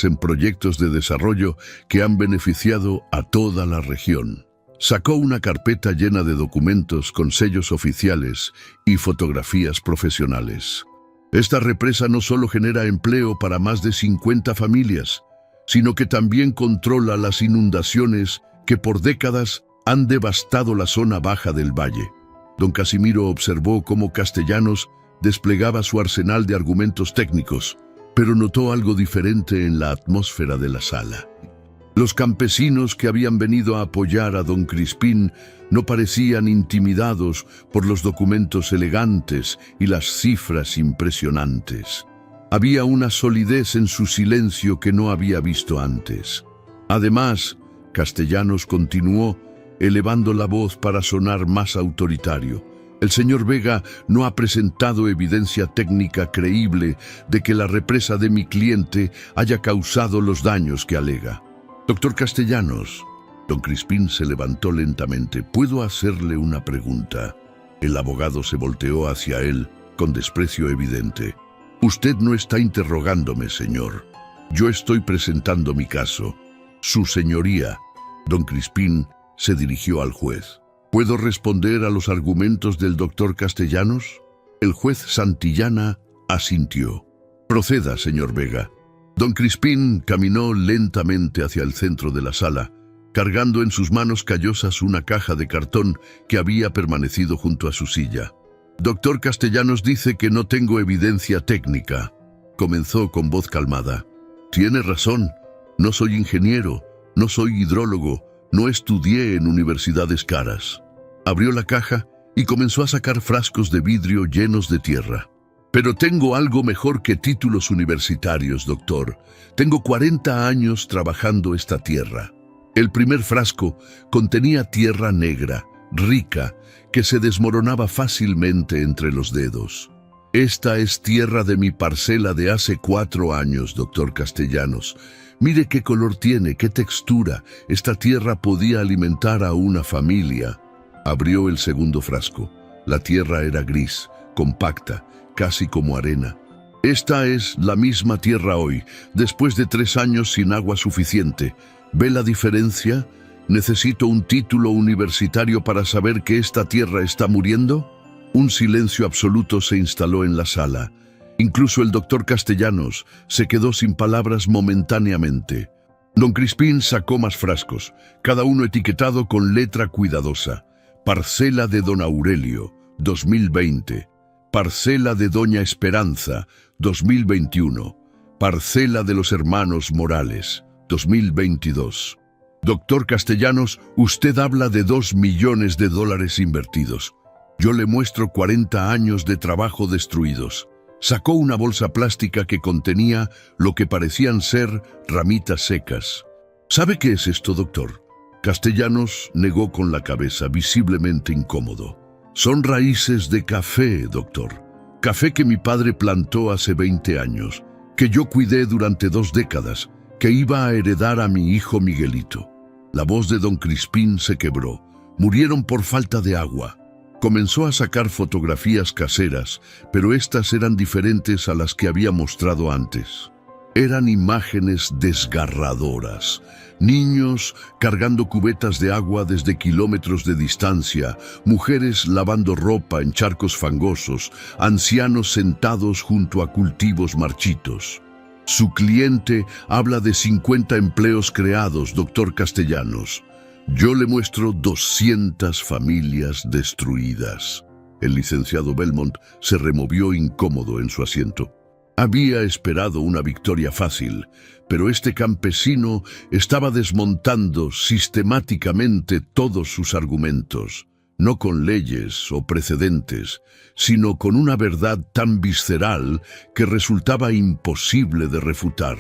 en proyectos de desarrollo que han beneficiado a toda la región». Sacó una carpeta llena de documentos con sellos oficiales y fotografías profesionales. «Esta represa no solo genera empleo para más de 50 familias, sino que también controla las inundaciones que por décadas han devastado la zona baja del valle. Don Casimiro observó cómo Castellanos desplegaba su arsenal de argumentos técnicos, pero notó algo diferente en la atmósfera de la sala. Los campesinos que habían venido a apoyar a don Crispín no parecían intimidados por los documentos elegantes y las cifras impresionantes. Había una solidez en su silencio que no había visto antes. Además, Castellanos continuó, elevando la voz para sonar más autoritario. El señor Vega no ha presentado evidencia técnica creíble de que la represa de mi cliente haya causado los daños que alega. Doctor Castellanos, don Crispín se levantó lentamente. ¿Puedo hacerle una pregunta? El abogado se volteó hacia él con desprecio evidente. Usted no está interrogándome, señor. Yo estoy presentando mi caso. Su señoría. Don Crispín se dirigió al juez. ¿Puedo responder a los argumentos del doctor Castellanos? El juez Santillana asintió. Proceda, señor Vega. Don Crispín caminó lentamente hacia el centro de la sala, cargando en sus manos callosas una caja de cartón que había permanecido junto a su silla. Doctor Castellanos dice que no tengo evidencia técnica. Comenzó con voz calmada. Tiene razón. No soy ingeniero, no soy hidrólogo, no estudié en universidades caras. Abrió la caja y comenzó a sacar frascos de vidrio llenos de tierra. Pero tengo algo mejor que títulos universitarios, doctor. Tengo 40 años trabajando esta tierra. El primer frasco contenía tierra negra, rica, que se desmoronaba fácilmente entre los dedos. Esta es tierra de mi parcela de hace 4 años, doctor Castellanos. Mire qué color tiene, qué textura. Esta tierra podía alimentar a una familia. Abrió el segundo frasco. La tierra era gris, compacta, casi como arena. Esta es la misma tierra hoy, después de 3 años sin agua suficiente. ¿Ve la diferencia? ¿Necesito un título universitario para saber que esta tierra está muriendo? Un silencio absoluto se instaló en la sala. Incluso el doctor Castellanos se quedó sin palabras momentáneamente. Don Crispín sacó más frascos, cada uno etiquetado con letra cuidadosa. Parcela de don Aurelio, 2020. Parcela de doña Esperanza, 2021. Parcela de los hermanos Morales, 2022. Doctor Castellanos, usted habla de $2 millones invertidos. Yo le muestro 40 años de trabajo destruidos. Sacó una bolsa plástica que contenía lo que parecían ser ramitas secas. ¿Sabe qué es esto, doctor? Castellanos negó con la cabeza, visiblemente incómodo. Son raíces de café, doctor. Café que mi padre plantó hace 20 años, que yo cuidé durante 2 décadas, que iba a heredar a mi hijo Miguelito. La voz de don Crispín se quebró. Murieron por falta de agua. Comenzó a sacar fotografías caseras, pero estas eran diferentes a las que había mostrado antes. Eran imágenes desgarradoras. Niños cargando cubetas de agua desde kilómetros de distancia, mujeres lavando ropa en charcos fangosos, ancianos sentados junto a cultivos marchitos. Su cliente habla de 50 empleos creados, doctor Castellanos. Yo le muestro 200 familias destruidas. El licenciado Belmont se removió incómodo en su asiento. Había esperado una victoria fácil, pero este campesino estaba desmontando sistemáticamente todos sus argumentos, no con leyes o precedentes, sino con una verdad tan visceral que resultaba imposible de refutar.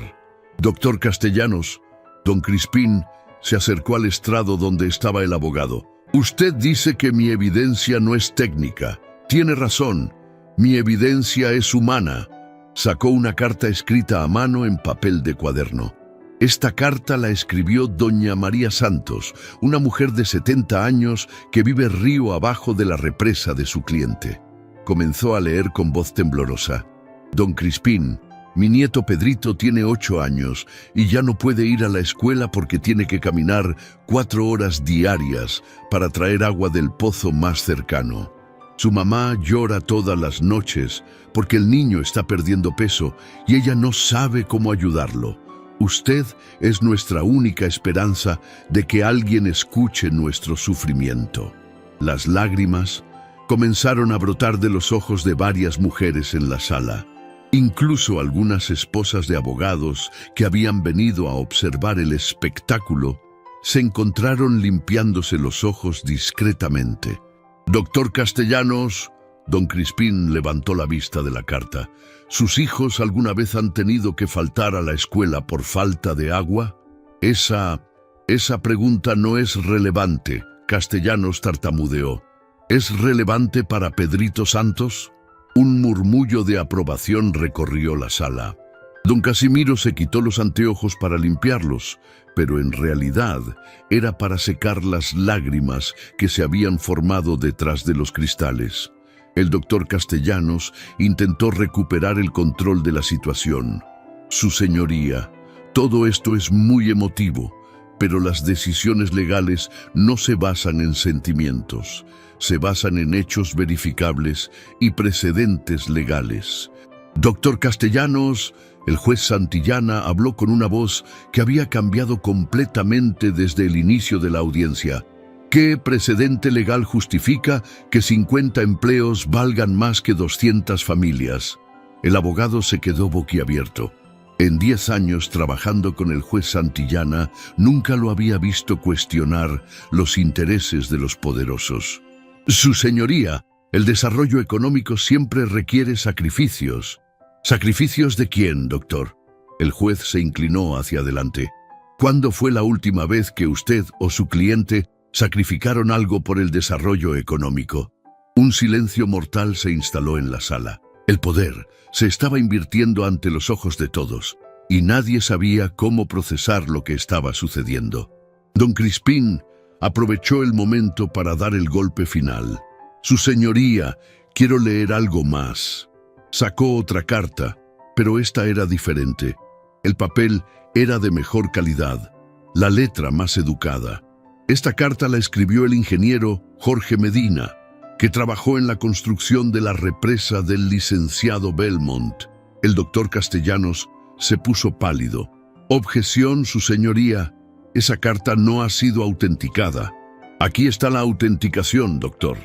Doctor Castellanos, don Crispín se acercó al estrado donde estaba el abogado. Usted dice que mi evidencia no es técnica. Tiene razón, mi evidencia es humana. Sacó una carta escrita a mano en papel de cuaderno. Esta carta la escribió doña María Santos, una mujer de 70 años que vive río abajo de la represa de su cliente. Comenzó a leer con voz temblorosa. Don Crispín, mi nieto Pedrito tiene 8 años y ya no puede ir a la escuela porque tiene que caminar 4 horas diarias para traer agua del pozo más cercano. Su mamá llora todas las noches porque el niño está perdiendo peso y ella no sabe cómo ayudarlo. Usted es nuestra única esperanza de que alguien escuche nuestro sufrimiento. Las lágrimas comenzaron a brotar de los ojos de varias mujeres en la sala. Incluso algunas esposas de abogados que habían venido a observar el espectáculo se encontraron limpiándose los ojos discretamente. «Doctor Castellanos», don Crispín levantó la vista de la carta. ¿Sus hijos alguna vez han tenido que faltar a la escuela por falta de agua? Esa pregunta no es relevante, Castellanos tartamudeó. ¿Es relevante para Pedrito Santos? Un murmullo de aprobación recorrió la sala. Don Casimiro se quitó los anteojos para limpiarlos, pero en realidad era para secar las lágrimas que se habían formado detrás de los cristales. El doctor Castellanos intentó recuperar el control de la situación. Su señoría, todo esto es muy emotivo, pero las decisiones legales no se basan en sentimientos, se basan en hechos verificables y precedentes legales. Doctor Castellanos, el juez Santillana habló con una voz que había cambiado completamente desde el inicio de la audiencia. ¿Qué precedente legal justifica que 50 empleos valgan más que 200 familias? El abogado se quedó boquiabierto. En 10 años trabajando con el juez Santillana, nunca lo había visto cuestionar los intereses de los poderosos. Su señoría, el desarrollo económico siempre requiere sacrificios. ¿Sacrificios de quién, doctor? El juez se inclinó hacia adelante. ¿Cuándo fue la última vez que usted o su cliente sacrificaron algo por el desarrollo económico? Un silencio mortal se instaló en la sala. El poder se estaba invirtiendo ante los ojos de todos, y nadie sabía cómo procesar lo que estaba sucediendo. Don Crispín aprovechó el momento para dar el golpe final. Su señoría, quiero leer algo más. Sacó otra carta, pero esta era diferente. El papel era de mejor calidad, la letra más educada. Esta carta la escribió el ingeniero Jorge Medina, que trabajó en la construcción de la represa del licenciado Belmont. El doctor Castellanos se puso pálido. Objeción, su señoría. Esa carta no ha sido autenticada. Aquí está la autenticación, doctor.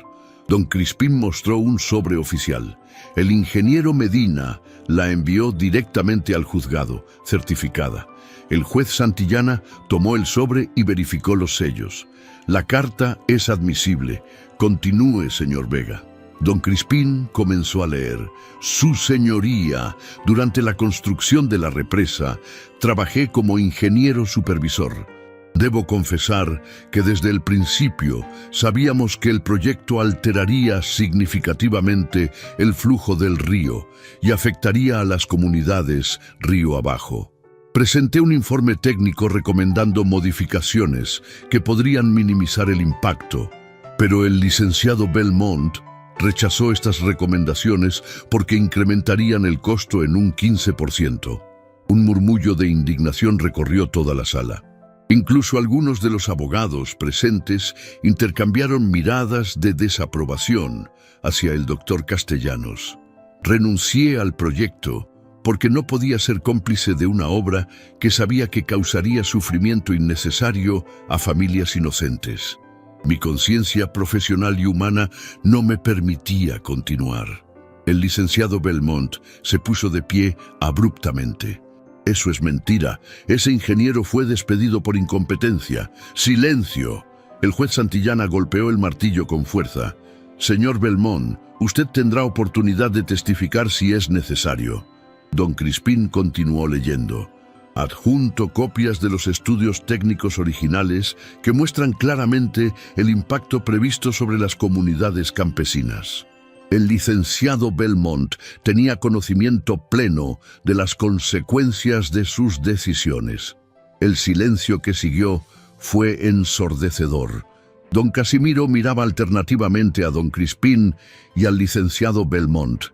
Don Crispín mostró un sobre oficial. El ingeniero Medina la envió directamente al juzgado, certificada. El juez Santillana tomó el sobre y verificó los sellos. La carta es admisible. Continúe, señor Vega. Don Crispín comenzó a leer. Su señoría, durante la construcción de la represa, trabajé como ingeniero supervisor. Debo confesar que desde el principio sabíamos que el proyecto alteraría significativamente el flujo del río y afectaría a las comunidades río abajo. Presenté un informe técnico recomendando modificaciones que podrían minimizar el impacto, pero el licenciado Belmont rechazó estas recomendaciones porque incrementarían el costo en un 15%. Un murmullo de indignación recorrió toda la sala. Incluso algunos de los abogados presentes intercambiaron miradas de desaprobación hacia el doctor Castellanos. Renuncié al proyecto porque no podía ser cómplice de una obra que sabía que causaría sufrimiento innecesario a familias inocentes. Mi conciencia profesional y humana no me permitía continuar. El licenciado Belmont se puso de pie abruptamente. Eso es mentira. Ese ingeniero fue despedido por incompetencia. ¡Silencio! El juez Santillana golpeó el martillo con fuerza. Señor Belmont, usted tendrá oportunidad de testificar si es necesario. Don Crispín continuó leyendo. Adjunto copias de los estudios técnicos originales que muestran claramente el impacto previsto sobre las comunidades campesinas. El licenciado Belmont tenía conocimiento pleno de las consecuencias de sus decisiones. El silencio que siguió fue ensordecedor. Don Casimiro miraba alternativamente a don Crispín y al licenciado Belmont,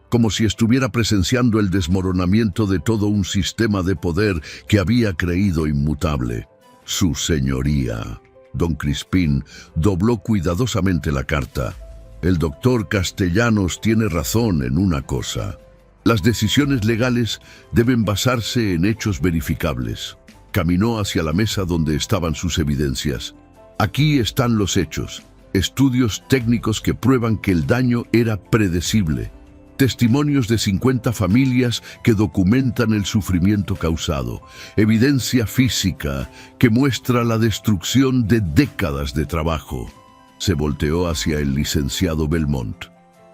como si estuviera presenciando el desmoronamiento de todo un sistema de poder que había creído inmutable. Su señoría. Don Crispín dobló cuidadosamente la carta. El doctor Castellanos tiene razón en una cosa. Las decisiones legales deben basarse en hechos verificables. Caminó hacia la mesa donde estaban sus evidencias. Aquí están los hechos, estudios técnicos que prueban que el daño era predecible, testimonios de 50 familias que documentan el sufrimiento causado, evidencia física que muestra la destrucción de décadas de trabajo. Se volteó hacia el licenciado Belmont.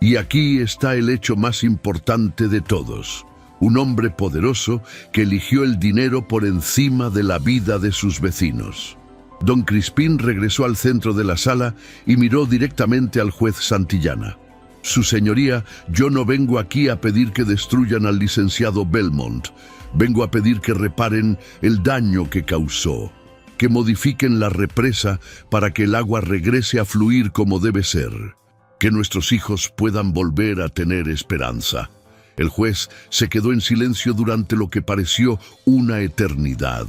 Y aquí está el hecho más importante de todos. Un hombre poderoso que eligió el dinero por encima de la vida de sus vecinos. Don Crispín regresó al centro de la sala y miró directamente al juez Santillana. Su señoría, yo no vengo aquí a pedir que destruyan al licenciado Belmont. Vengo a pedir que reparen el daño que causó, que modifiquen la represa para que el agua regrese a fluir como debe ser, que nuestros hijos puedan volver a tener esperanza. El juez se quedó en silencio durante lo que pareció una eternidad.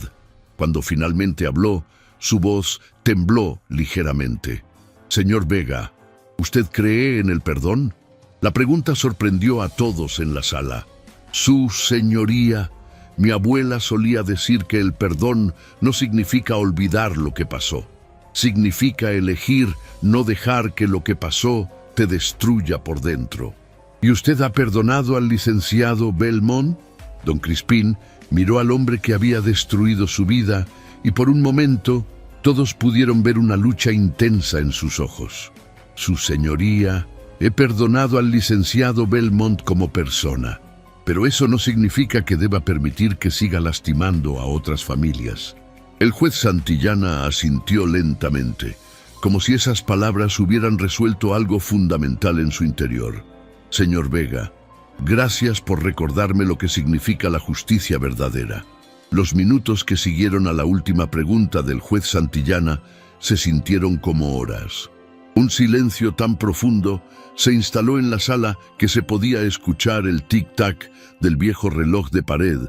Cuando finalmente habló, su voz tembló ligeramente. Señor Vega, ¿usted cree en el perdón? La pregunta sorprendió a todos en la sala. Su señoría, mi abuela solía decir que el perdón no significa olvidar lo que pasó. Significa elegir no dejar que lo que pasó te destruya por dentro. ¿Y usted ha perdonado al licenciado Belmont? Don Crispín miró al hombre que había destruido su vida y por un momento todos pudieron ver una lucha intensa en sus ojos. Su señoría, he perdonado al licenciado Belmont como persona, pero eso no significa que deba permitir que siga lastimando a otras familias. El juez Santillana asintió lentamente, como si esas palabras hubieran resuelto algo fundamental en su interior. Señor Vega, gracias por recordarme lo que significa la justicia verdadera. Los minutos que siguieron a la última pregunta del juez Santillana se sintieron como horas. Un silencio tan profundo se instaló en la sala que se podía escuchar el tic-tac del viejo reloj de pared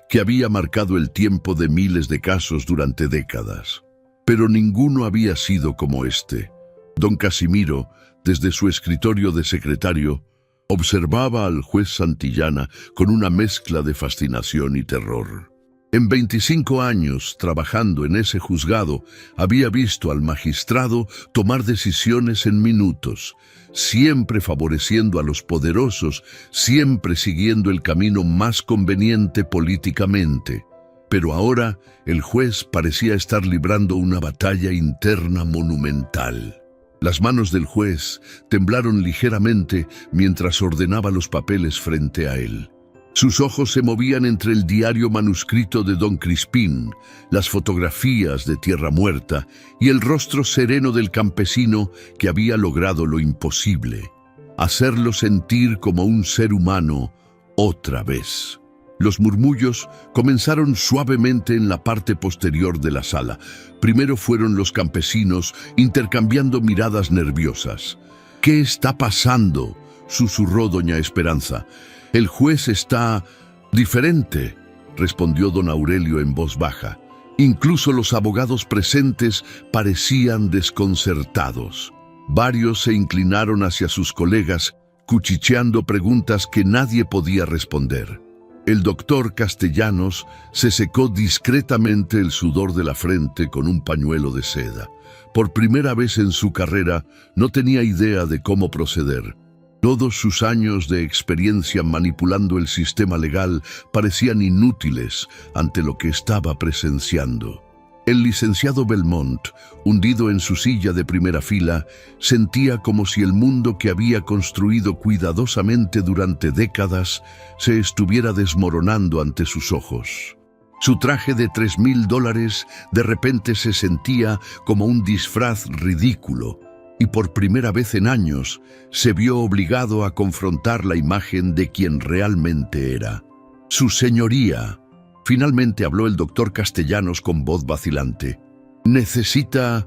que había marcado el tiempo de miles de casos durante décadas. Pero ninguno había sido como este. Don Casimiro, desde su escritorio de secretario, observaba al juez Santillana con una mezcla de fascinación y terror. En 25 años trabajando en ese juzgado, había visto al magistrado tomar decisiones en minutos, siempre favoreciendo a los poderosos, siempre siguiendo el camino más conveniente políticamente. Pero ahora el juez parecía estar librando una batalla interna monumental. Las manos del juez temblaron ligeramente mientras ordenaba los papeles frente a él. Sus ojos se movían entre el diario manuscrito de Don Crispín, las fotografías de Tierra Muerta y el rostro sereno del campesino que había logrado lo imposible, hacerlo sentir como un ser humano otra vez. Los murmullos comenzaron suavemente en la parte posterior de la sala. Primero fueron los campesinos intercambiando miradas nerviosas. «¿Qué está pasando?», susurró doña Esperanza. «El juez está diferente», respondió don Aurelio en voz baja. Incluso los abogados presentes parecían desconcertados. Varios se inclinaron hacia sus colegas, cuchicheando preguntas que nadie podía responder. El doctor Castellanos se secó discretamente el sudor de la frente con un pañuelo de seda. Por primera vez en su carrera no tenía idea de cómo proceder. Todos sus años de experiencia manipulando el sistema legal parecían inútiles ante lo que estaba presenciando. El licenciado Belmont, hundido en su silla de primera fila, sentía como si el mundo que había construido cuidadosamente durante décadas se estuviera desmoronando ante sus ojos. Su traje de $3,000 de repente se sentía como un disfraz ridículo, y por primera vez en años se vio obligado a confrontar la imagen de quien realmente era. «Su señoría», finalmente habló el doctor Castellanos con voz vacilante. ¿Necesita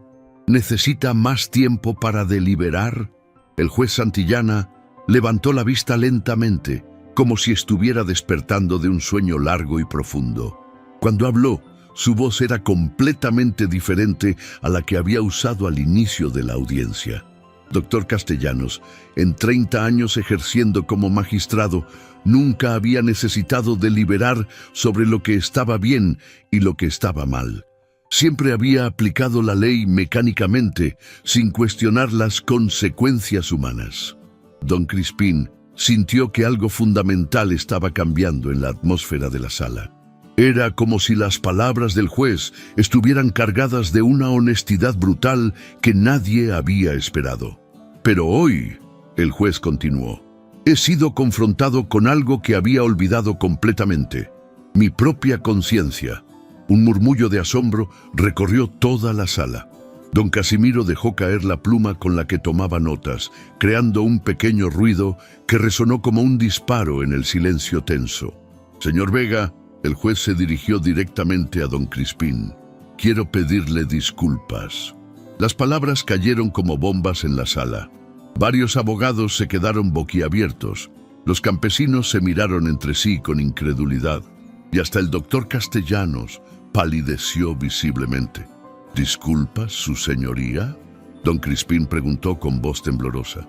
más tiempo para deliberar?» El juez Santillana levantó la vista lentamente, como si estuviera despertando de un sueño largo y profundo. Cuando habló, su voz era completamente diferente a la que había usado al inicio de la audiencia. Doctor Castellanos, en 30 años ejerciendo como magistrado, nunca había necesitado deliberar sobre lo que estaba bien y lo que estaba mal. Siempre había aplicado la ley mecánicamente, sin cuestionar las consecuencias humanas. Don Crispín sintió que algo fundamental estaba cambiando en la atmósfera de la sala. Era como si las palabras del juez estuvieran cargadas de una honestidad brutal que nadie había esperado. Pero hoy, el juez continuó, he sido confrontado con algo que había olvidado completamente: mi propia conciencia. Un murmullo de asombro recorrió toda la sala. Don Casimiro dejó caer la pluma con la que tomaba notas, creando un pequeño ruido que resonó como un disparo en el silencio tenso. Señor Vega, el juez se dirigió directamente a don Crispín. Quiero pedirle disculpas. Las palabras cayeron como bombas en la sala. Varios abogados se quedaron boquiabiertos. Los campesinos se miraron entre sí con incredulidad. Y hasta el doctor Castellanos palideció visiblemente. ¿Disculpas, su señoría? Don Crispín preguntó con voz temblorosa.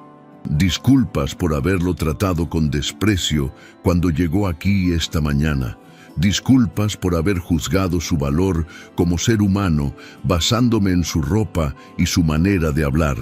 Disculpas por haberlo tratado con desprecio cuando llegó aquí esta mañana. Disculpas por haber juzgado su valor como ser humano basándome en su ropa y su manera de hablar.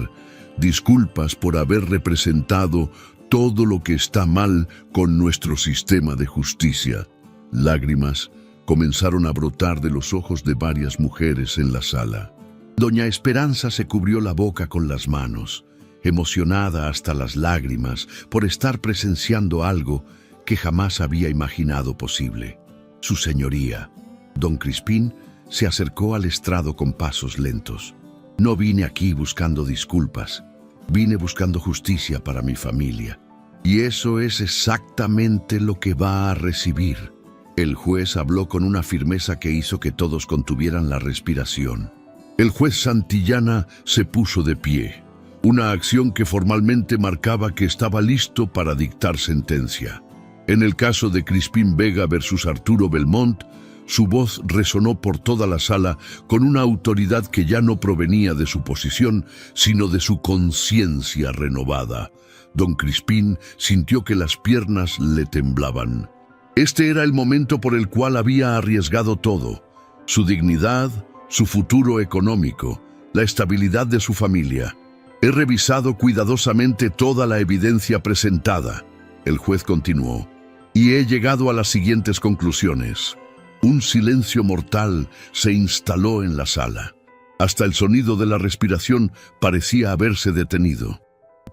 Disculpas por haber representado todo lo que está mal con nuestro sistema de justicia. Lágrimas comenzaron a brotar de los ojos de varias mujeres en la sala. Doña Esperanza se cubrió la boca con las manos, emocionada hasta las lágrimas por estar presenciando algo que jamás había imaginado posible. Su señoría, don Crispín, se acercó al estrado con pasos lentos. No vine aquí buscando disculpas, vine buscando justicia para mi familia. Y eso es exactamente lo que va a recibir. El juez habló con una firmeza que hizo que todos contuvieran la respiración. El juez Santillana se puso de pie, una acción que formalmente marcaba que estaba listo para dictar sentencia. En el caso de Crispín Vega versus Arturo Belmont, su voz resonó por toda la sala con una autoridad que ya no provenía de su posición, sino de su conciencia renovada. Don Crispín sintió que las piernas le temblaban. Este era el momento por el cual había arriesgado todo: su dignidad, su futuro económico, la estabilidad de su familia. He revisado cuidadosamente toda la evidencia presentada. El juez continuó, y he llegado a las siguientes conclusiones. Un silencio mortal se instaló en la sala. Hasta el sonido de la respiración parecía haberse detenido.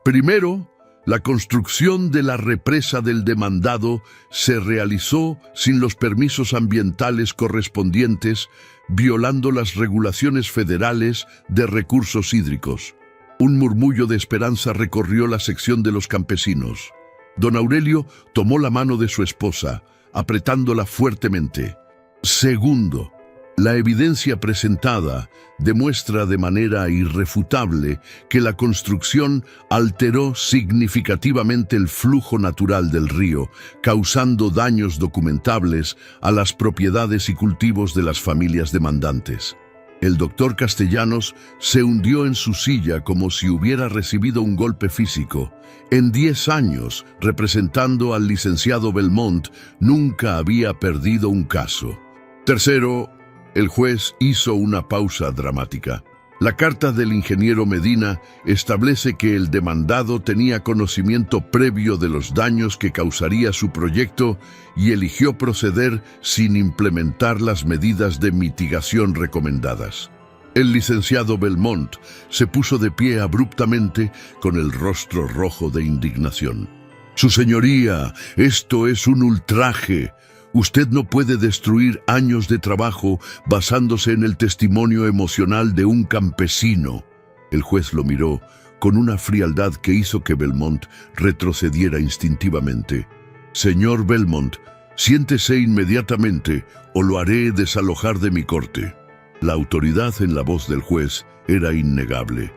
Primero, la construcción de la represa del demandado se realizó sin los permisos ambientales correspondientes, violando las regulaciones federales de recursos hídricos. Un murmullo de esperanza recorrió la sección de los campesinos. Don Aurelio tomó la mano de su esposa, apretándola fuertemente. Segundo, la evidencia presentada demuestra de manera irrefutable que la construcción alteró significativamente el flujo natural del río, causando daños documentables a las propiedades y cultivos de las familias demandantes. El doctor Castellanos se hundió en su silla como si hubiera recibido un golpe físico. En 10 años, representando al licenciado Belmont, nunca había perdido un caso. Tercero, el juez hizo una pausa dramática. La carta del ingeniero Medina establece que el demandado tenía conocimiento previo de los daños que causaría su proyecto y eligió proceder sin implementar las medidas de mitigación recomendadas. El licenciado Belmont se puso de pie abruptamente con el rostro rojo de indignación. Su señoría, esto es un ultraje. Usted no puede destruir años de trabajo basándose en el testimonio emocional de un campesino. El juez lo miró con una frialdad que hizo que Belmont retrocediera instintivamente. Señor Belmont, siéntese inmediatamente o lo haré desalojar de mi corte. La autoridad en la voz del juez era innegable.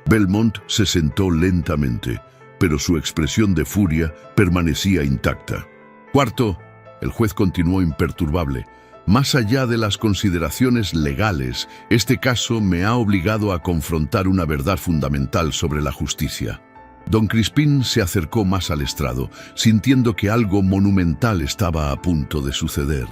Belmont se sentó lentamente, pero su expresión de furia permanecía intacta. Cuarto, el juez continuó imperturbable. Más allá de las consideraciones legales, este caso me ha obligado a confrontar una verdad fundamental sobre la justicia. Don Crispín se acercó más al estrado, sintiendo que algo monumental estaba a punto de suceder.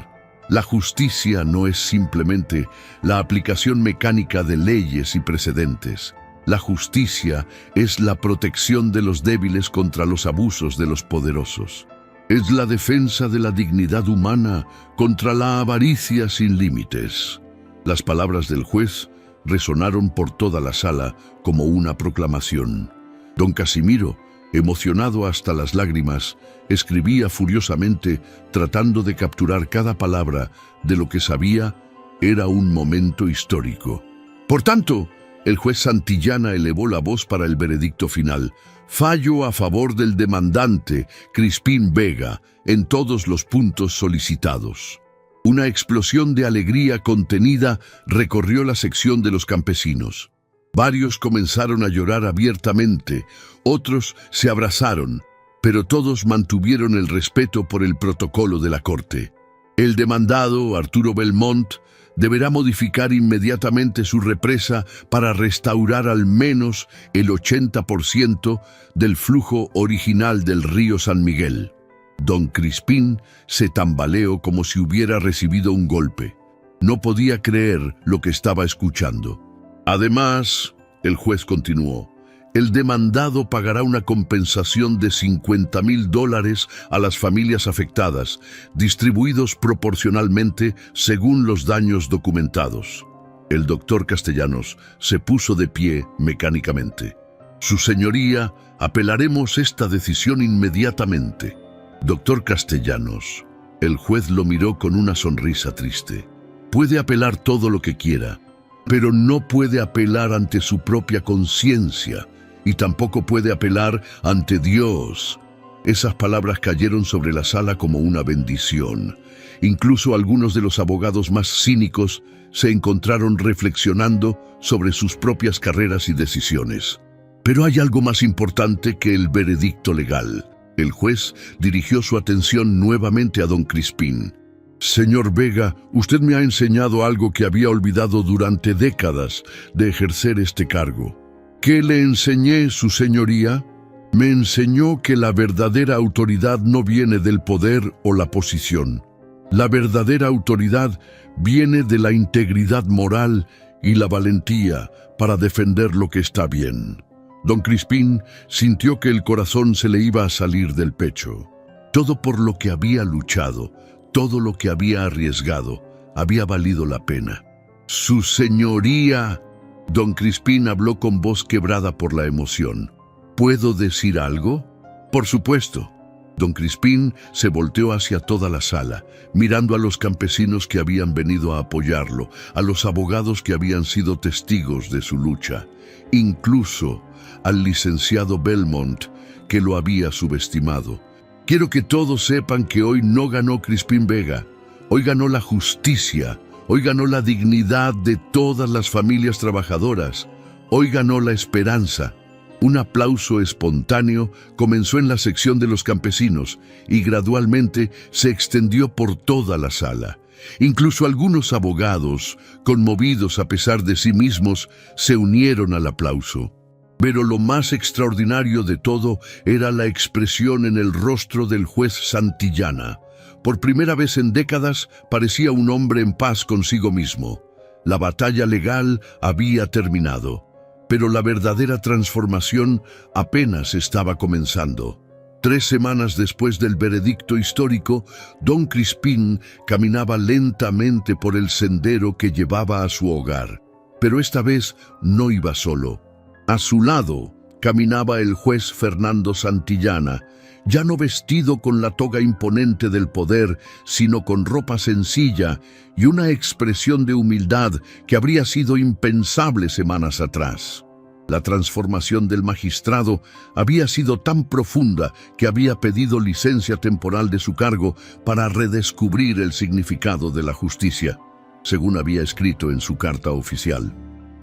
La justicia no es simplemente la aplicación mecánica de leyes y precedentes. La justicia es la protección de los débiles contra los abusos de los poderosos. Es la defensa de la dignidad humana contra la avaricia sin límites. Las palabras del juez resonaron por toda la sala como una proclamación. Don Casimiro, emocionado hasta las lágrimas, escribía furiosamente, tratando de capturar cada palabra de lo que sabía era un momento histórico. Por tanto, el juez Santillana elevó la voz para el veredicto final. Fallo a favor del demandante, Crispín Vega, en todos los puntos solicitados. Una explosión de alegría contenida recorrió la sección de los campesinos. Varios comenzaron a llorar abiertamente, otros se abrazaron, pero todos mantuvieron el respeto por el protocolo de la corte. El demandado, Arturo Belmont, deberá modificar inmediatamente su represa para restaurar al menos el 80% del flujo original del río San Miguel. Don Crispín se tambaleó como si hubiera recibido un golpe. No podía creer lo que estaba escuchando. Además, el juez continuó, el demandado pagará una compensación de $50,000 a las familias afectadas, distribuidos proporcionalmente según los daños documentados. El doctor Castellanos se puso de pie mecánicamente. Su señoría, apelaremos esta decisión inmediatamente. Doctor Castellanos, el juez lo miró con una sonrisa triste. Puede apelar todo lo que quiera, pero no puede apelar ante su propia conciencia. Y tampoco puede apelar ante Dios. Esas palabras cayeron sobre la sala como una bendición. Incluso algunos de los abogados más cínicos se encontraron reflexionando sobre sus propias carreras y decisiones. Pero hay algo más importante que el veredicto legal. El juez dirigió su atención nuevamente a don Crispín. Señor Vega, usted me ha enseñado algo que había olvidado durante décadas de ejercer este cargo. ¿Qué le enseñé, su señoría? Me enseñó que la verdadera autoridad no viene del poder o la posición. La verdadera autoridad viene de la integridad moral y la valentía para defender lo que está bien. Don Crispín sintió que el corazón se le iba a salir del pecho. Todo por lo que había luchado, todo lo que había arriesgado, había valido la pena. Su señoría... Don Crispín habló con voz quebrada por la emoción. ¿Puedo decir algo? Por supuesto. Don Crispín se volteó hacia toda la sala, mirando a los campesinos que habían venido a apoyarlo, a los abogados que habían sido testigos de su lucha, incluso al licenciado Belmont, que lo había subestimado. Quiero que todos sepan que hoy no ganó Crispín Vega, hoy ganó la justicia. Hoy ganó la dignidad de todas las familias trabajadoras. Hoy ganó la esperanza. Un aplauso espontáneo comenzó en la sección de los campesinos y gradualmente se extendió por toda la sala. Incluso algunos abogados, conmovidos a pesar de sí mismos, se unieron al aplauso. Pero lo más extraordinario de todo era la expresión en el rostro del juez Santillana. Por primera vez en décadas parecía un hombre en paz consigo mismo. La batalla legal había terminado, pero la verdadera transformación apenas estaba comenzando. 3 semanas después del veredicto histórico, don Crispín caminaba lentamente por el sendero que llevaba a su hogar. Pero esta vez no iba solo. A su lado caminaba el juez Fernando Santillana, ya no vestido con la toga imponente del poder, sino con ropa sencilla y una expresión de humildad que habría sido impensable semanas atrás. La transformación del magistrado había sido tan profunda que había pedido licencia temporal de su cargo para redescubrir el significado de la justicia, según había escrito en su carta oficial.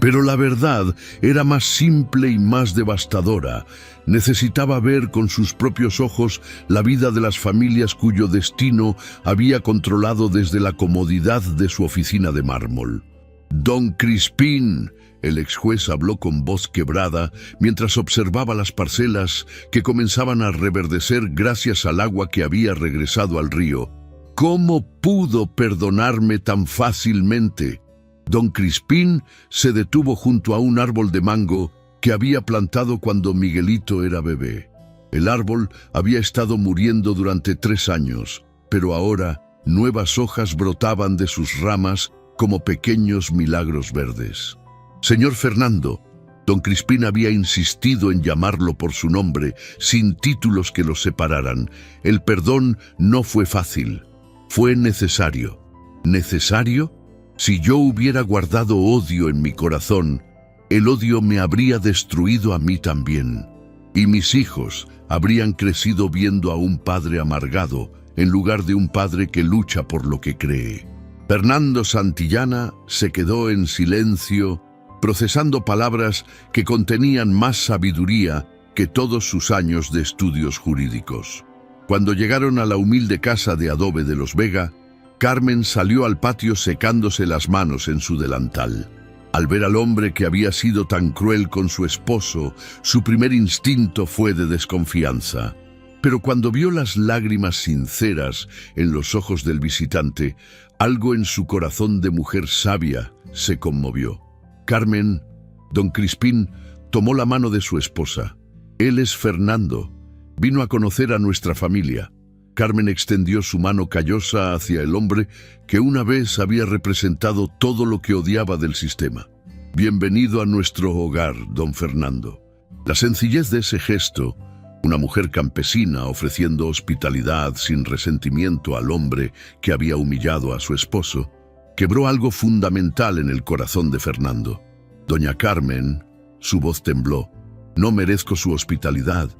Pero la verdad era más simple y más devastadora. Necesitaba ver con sus propios ojos la vida de las familias cuyo destino había controlado desde la comodidad de su oficina de mármol. «Don Crispín», el ex juez habló con voz quebrada mientras observaba las parcelas que comenzaban a reverdecer gracias al agua que había regresado al río. «¿Cómo pudo perdonarme tan fácilmente?» Don Crispín se detuvo junto a un árbol de mango que había plantado cuando Miguelito era bebé. El árbol había estado muriendo durante 3 años, pero ahora nuevas hojas brotaban de sus ramas como pequeños milagros verdes. «Señor Fernando», don Crispín había insistido en llamarlo por su nombre, sin títulos que los separaran. «El perdón no fue fácil, fue necesario». ¿Necesario? Si yo hubiera guardado odio en mi corazón, el odio me habría destruido a mí también. Y mis hijos habrían crecido viendo a un padre amargado en lugar de un padre que lucha por lo que cree. Fernando Santillana se quedó en silencio, procesando palabras que contenían más sabiduría que todos sus años de estudios jurídicos. Cuando llegaron a la humilde casa de adobe de los Vega, Carmen salió al patio secándose las manos en su delantal. Al ver al hombre que había sido tan cruel con su esposo, su primer instinto fue de desconfianza. Pero cuando vio las lágrimas sinceras en los ojos del visitante, algo en su corazón de mujer sabia se conmovió. Carmen, don Crispín, tomó la mano de su esposa. «Él es Fernando. Vino a conocer a nuestra familia». Carmen extendió su mano callosa hacia el hombre que una vez había representado todo lo que odiaba del sistema. «Bienvenido a nuestro hogar, don Fernando». La sencillez de ese gesto, una mujer campesina ofreciendo hospitalidad sin resentimiento al hombre que había humillado a su esposo, quebró algo fundamental en el corazón de Fernando. «Doña Carmen», su voz tembló, «no merezco su hospitalidad.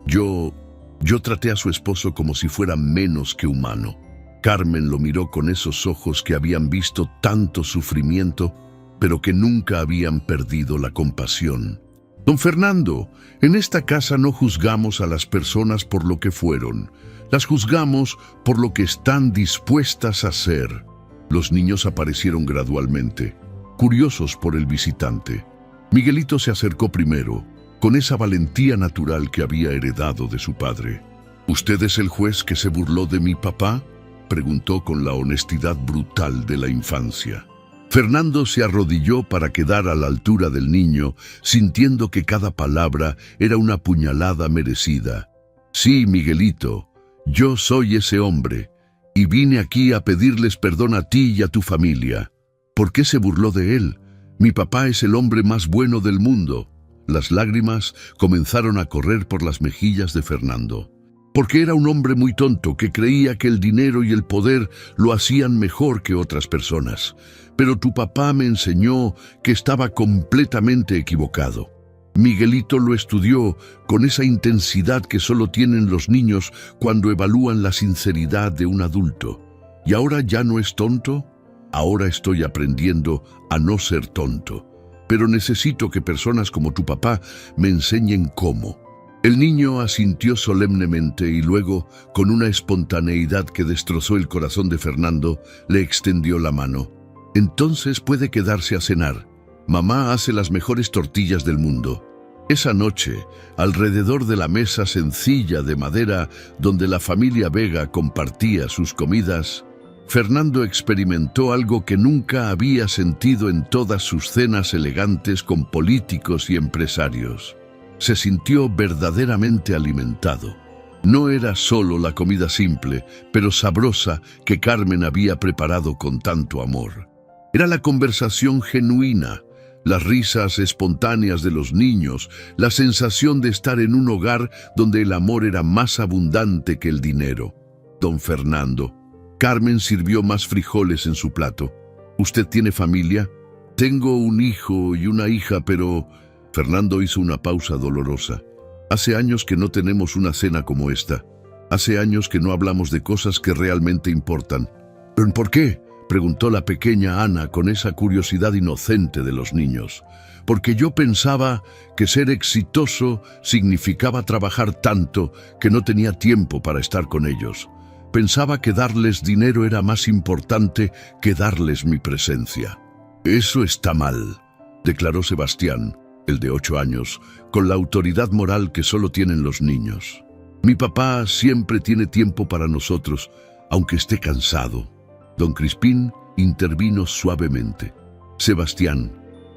Yo traté a su esposo como si fuera menos que humano». Carmen lo miró con esos ojos que habían visto tanto sufrimiento, pero que nunca habían perdido la compasión. «Don Fernando, en esta casa no juzgamos a las personas por lo que fueron. Las juzgamos por lo que están dispuestas a ser». Los niños aparecieron gradualmente, curiosos por el visitante. Miguelito se acercó primero, con esa valentía natural que había heredado de su padre. «¿Usted es el juez que se burló de mi papá?», preguntó con la honestidad brutal de la infancia. Fernando se arrodilló para quedar a la altura del niño, sintiendo que cada palabra era una puñalada merecida. «Sí, Miguelito, yo soy ese hombre, y vine aquí a pedirles perdón a ti y a tu familia». «¿Por qué se burló de él? Mi papá es el hombre más bueno del mundo». Las lágrimas comenzaron a correr por las mejillas de Fernando. «Porque era un hombre muy tonto que creía que el dinero y el poder lo hacían mejor que otras personas. Pero tu papá me enseñó que estaba completamente equivocado». Miguelito lo estudió con esa intensidad que solo tienen los niños cuando evalúan la sinceridad de un adulto. «¿Y ahora ya no es tonto? Ahora estoy aprendiendo a no ser tonto. Pero necesito que personas como tu papá me enseñen cómo». El niño asintió solemnemente y luego, con una espontaneidad que destrozó el corazón de Fernando, le extendió la mano. «Entonces puede quedarse a cenar. Mamá hace las mejores tortillas del mundo». Esa noche, alrededor de la mesa sencilla de madera donde la familia Vega compartía sus comidas, Fernando experimentó algo que nunca había sentido en todas sus cenas elegantes con políticos y empresarios. Se sintió verdaderamente alimentado. No era solo la comida simple, pero sabrosa que Carmen había preparado con tanto amor. Era la conversación genuina, las risas espontáneas de los niños, la sensación de estar en un hogar donde el amor era más abundante que el dinero. «Don Fernando». Carmen sirvió más frijoles en su plato. «¿Usted tiene familia?» «Tengo un hijo y una hija, pero...» Fernando hizo una pausa dolorosa. «Hace años que no tenemos una cena como esta. Hace años que no hablamos de cosas que realmente importan». «¿Por qué? preguntó la pequeña Ana con esa curiosidad inocente de los niños. Porque yo pensaba que ser exitoso significaba trabajar tanto que no tenía tiempo para estar con ellos. Pensaba que darles dinero era más importante que darles mi presencia. Eso está mal, declaró Sebastián, el de 8 años, con la autoridad moral que solo tienen los niños. Mi papá siempre tiene tiempo para nosotros, aunque esté cansado. Don Crispín intervino suavemente. Sebastián,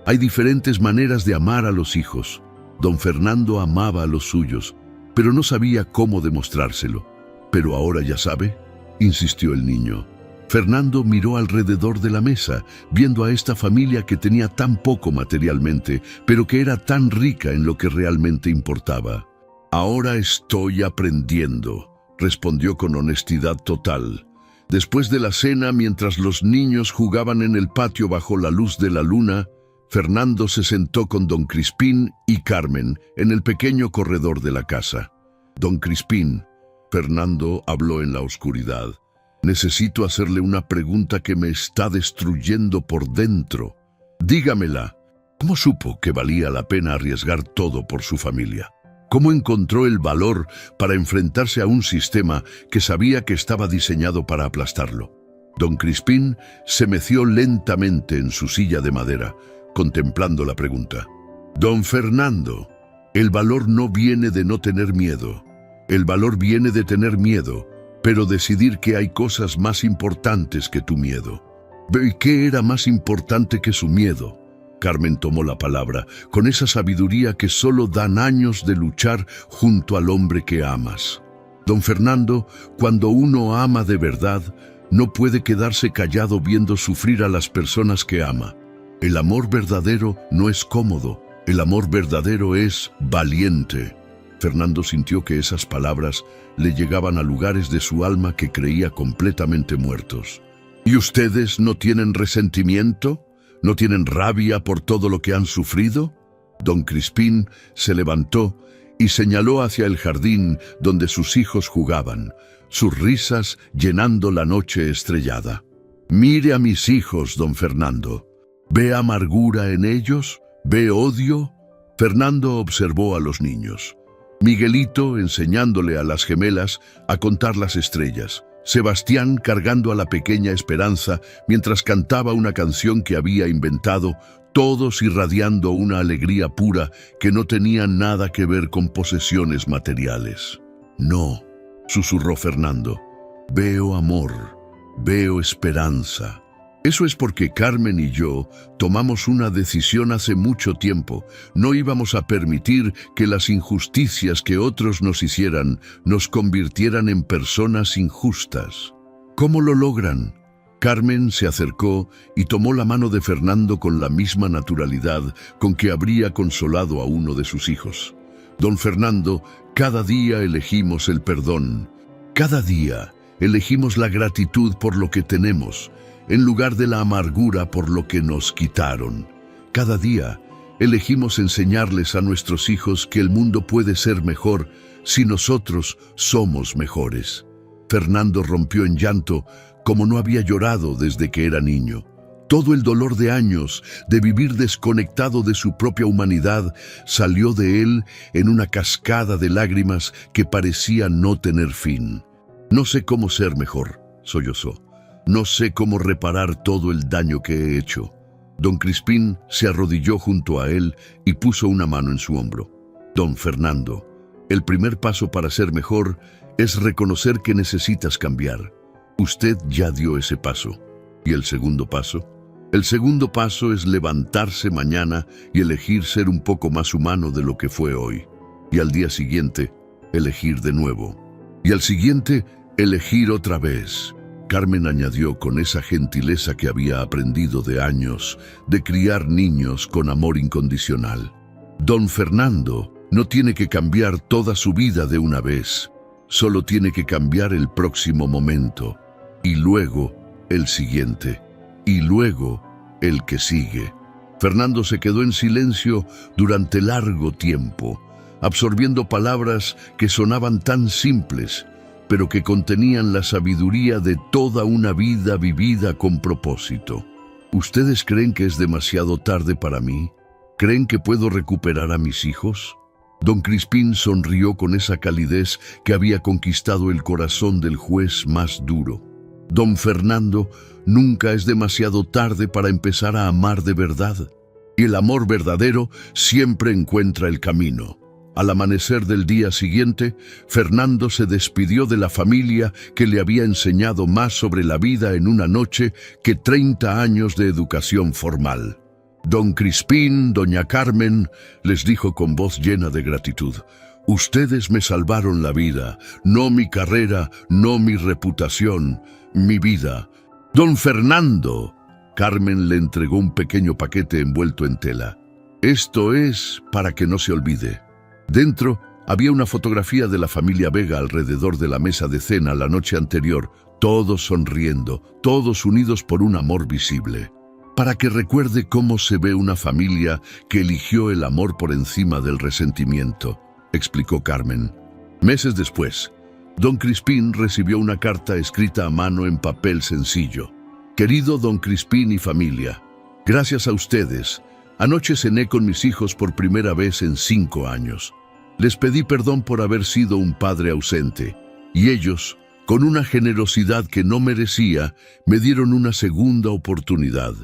hay diferentes maneras de amar a los hijos. Don Fernando amaba a los suyos, pero no sabía cómo demostrárselo. ¿Pero ahora ya sabe?, insistió el niño. Fernando miró alrededor de la mesa, viendo a esta familia que tenía tan poco materialmente, pero que era tan rica en lo que realmente importaba. Ahora estoy aprendiendo, respondió con honestidad total. Después de la cena, mientras los niños jugaban en el patio bajo la luz de la luna, Fernando se sentó con don Crispín y Carmen en el pequeño corredor de la casa. Don Crispín, Fernando habló en la oscuridad. Necesito hacerle una pregunta que me está destruyendo por dentro. Dígamela. ¿Cómo supo que valía la pena arriesgar todo por su familia? ¿Cómo encontró el valor para enfrentarse a un sistema que sabía que estaba diseñado para aplastarlo? Don Crispín se meció lentamente en su silla de madera, contemplando la pregunta. Don Fernando, el valor no viene de no tener miedo. El valor viene de tener miedo, pero decidir que hay cosas más importantes que tu miedo. ¿Y qué era más importante que su miedo? Carmen tomó la palabra, con esa sabiduría que solo dan años de luchar junto al hombre que amas. Don Fernando, cuando uno ama de verdad, no puede quedarse callado viendo sufrir a las personas que ama. El amor verdadero no es cómodo, el amor verdadero es valiente. Fernando sintió que esas palabras le llegaban a lugares de su alma que creía completamente muertos. ¿Y ustedes no tienen resentimiento? ¿No tienen rabia por todo lo que han sufrido? Don Crispín se levantó y señaló hacia el jardín donde sus hijos jugaban, sus risas llenando la noche estrellada. Mire a mis hijos, don Fernando. ¿Ve amargura en ellos? ¿Ve odio? Fernando observó a los niños. Miguelito enseñándole a las gemelas a contar las estrellas. Sebastián cargando a la pequeña Esperanza mientras cantaba una canción que había inventado, todos irradiando una alegría pura que no tenía nada que ver con posesiones materiales. No, susurró Fernando. Veo amor, veo esperanza. Eso es porque Carmen y yo tomamos una decisión hace mucho tiempo. No íbamos a permitir que las injusticias que otros nos hicieran nos convirtieran en personas injustas. ¿Cómo lo logran? Carmen se acercó y tomó la mano de Fernando con la misma naturalidad con que habría consolado a uno de sus hijos. Don Fernando, cada día elegimos el perdón. Cada día elegimos la gratitud por lo que tenemos, en lugar de la amargura por lo que nos quitaron. Cada día elegimos enseñarles a nuestros hijos que el mundo puede ser mejor si nosotros somos mejores. Fernando rompió en llanto como no había llorado desde que era niño. Todo el dolor de años de vivir desconectado de su propia humanidad salió de él en una cascada de lágrimas que parecía no tener fin. No sé cómo ser mejor, sollozó. No sé cómo reparar todo el daño que he hecho. Don Crispín se arrodilló junto a él y puso una mano en su hombro. Don Fernando, el primer paso para ser mejor es reconocer que necesitas cambiar. Usted ya dio ese paso. ¿Y el segundo paso? El segundo paso es levantarse mañana y elegir ser un poco más humano de lo que fue hoy. Y al día siguiente, elegir de nuevo. Y al siguiente, elegir otra vez. Carmen añadió con esa gentileza que había aprendido de años de criar niños con amor incondicional. Don Fernando no tiene que cambiar toda su vida de una vez, solo tiene que cambiar el próximo momento, y luego el siguiente, y luego el que sigue. Fernando se quedó en silencio durante largo tiempo, absorbiendo palabras que sonaban tan simples, pero que contenían la sabiduría de toda una vida vivida con propósito. ¿Ustedes creen que es demasiado tarde para mí? ¿Creen que puedo recuperar a mis hijos? Don Crispín sonrió con esa calidez que había conquistado el corazón del juez más duro. Don Fernando, nunca es demasiado tarde para empezar a amar de verdad. Y el amor verdadero siempre encuentra el camino. Al amanecer del día siguiente, Fernando se despidió de la familia que le había enseñado más sobre la vida en una noche que 30 años de educación formal. Don Crispín, doña Carmen, les dijo con voz llena de gratitud: ustedes me salvaron la vida, no mi carrera, no mi reputación, mi vida. Don Fernando, Carmen le entregó un pequeño paquete envuelto en tela. Esto es para que no se olvide. Dentro había una fotografía de la familia Vega alrededor de la mesa de cena la noche anterior, todos sonriendo, todos unidos por un amor visible. Para que recuerde cómo se ve una familia que eligió el amor por encima del resentimiento, explicó Carmen. Meses después, don Crispín recibió una carta escrita a mano en papel sencillo. Querido don Crispín y familia, gracias a ustedes, anoche cené con mis hijos por primera vez en 5 años. Les pedí perdón por haber sido un padre ausente, y ellos, con una generosidad que no merecía, me dieron una segunda oportunidad.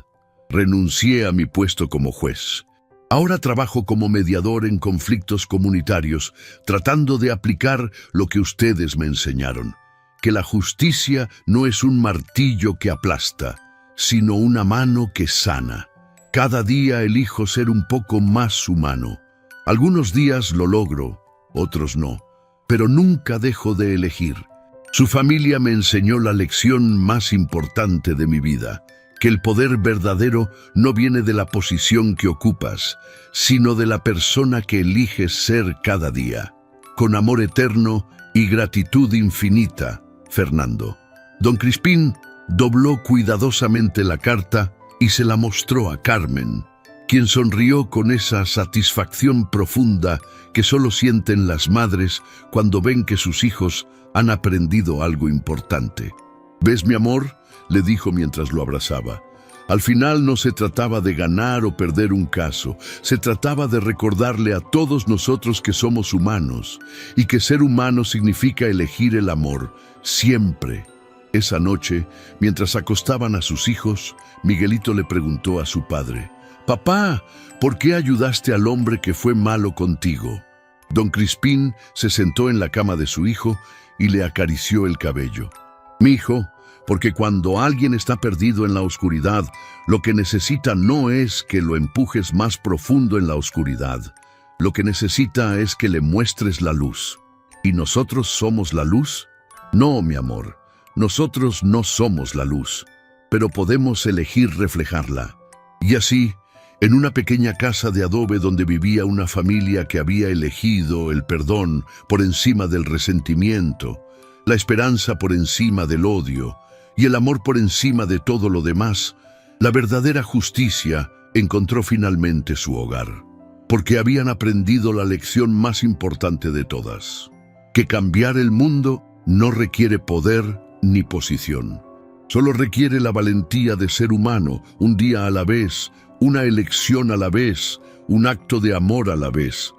Renuncié a mi puesto como juez. Ahora trabajo como mediador en conflictos comunitarios, tratando de aplicar lo que ustedes me enseñaron. Que la justicia no es un martillo que aplasta, sino una mano que sana. Cada día elijo ser un poco más humano. Algunos días lo logro, otros no, pero nunca dejo de elegir. Su familia me enseñó la lección más importante de mi vida, que el poder verdadero no viene de la posición que ocupas, sino de la persona que eliges ser cada día. Con amor eterno y gratitud infinita, Fernando. Don Crispín dobló cuidadosamente la carta y se la mostró a Carmen, quien sonrió con esa satisfacción profunda que solo sienten las madres cuando ven que sus hijos han aprendido algo importante. ¿Ves, mi amor?, le dijo mientras lo abrazaba. Al final no se trataba de ganar o perder un caso, se trataba de recordarle a todos nosotros que somos humanos y que ser humano significa elegir el amor, siempre. Esa noche, mientras acostaban a sus hijos, Miguelito le preguntó a su padre: «Papá, ¿por qué ayudaste al hombre que fue malo contigo?». Don Crispín se sentó en la cama de su hijo y le acarició el cabello. «Mijo, porque cuando alguien está perdido en la oscuridad, lo que necesita no es que lo empujes más profundo en la oscuridad. Lo que necesita es que le muestres la luz. ¿Y nosotros somos la luz? No, mi amor, nosotros no somos la luz, pero podemos elegir reflejarla». Y así, en una pequeña casa de adobe donde vivía una familia que había elegido el perdón por encima del resentimiento, la esperanza por encima del odio y el amor por encima de todo lo demás, la verdadera justicia encontró finalmente su hogar, porque habían aprendido la lección más importante de todas, que cambiar el mundo no requiere poder ni posición. Solo requiere la valentía de ser humano, un día a la vez, una elección a la vez, un acto de amor a la vez.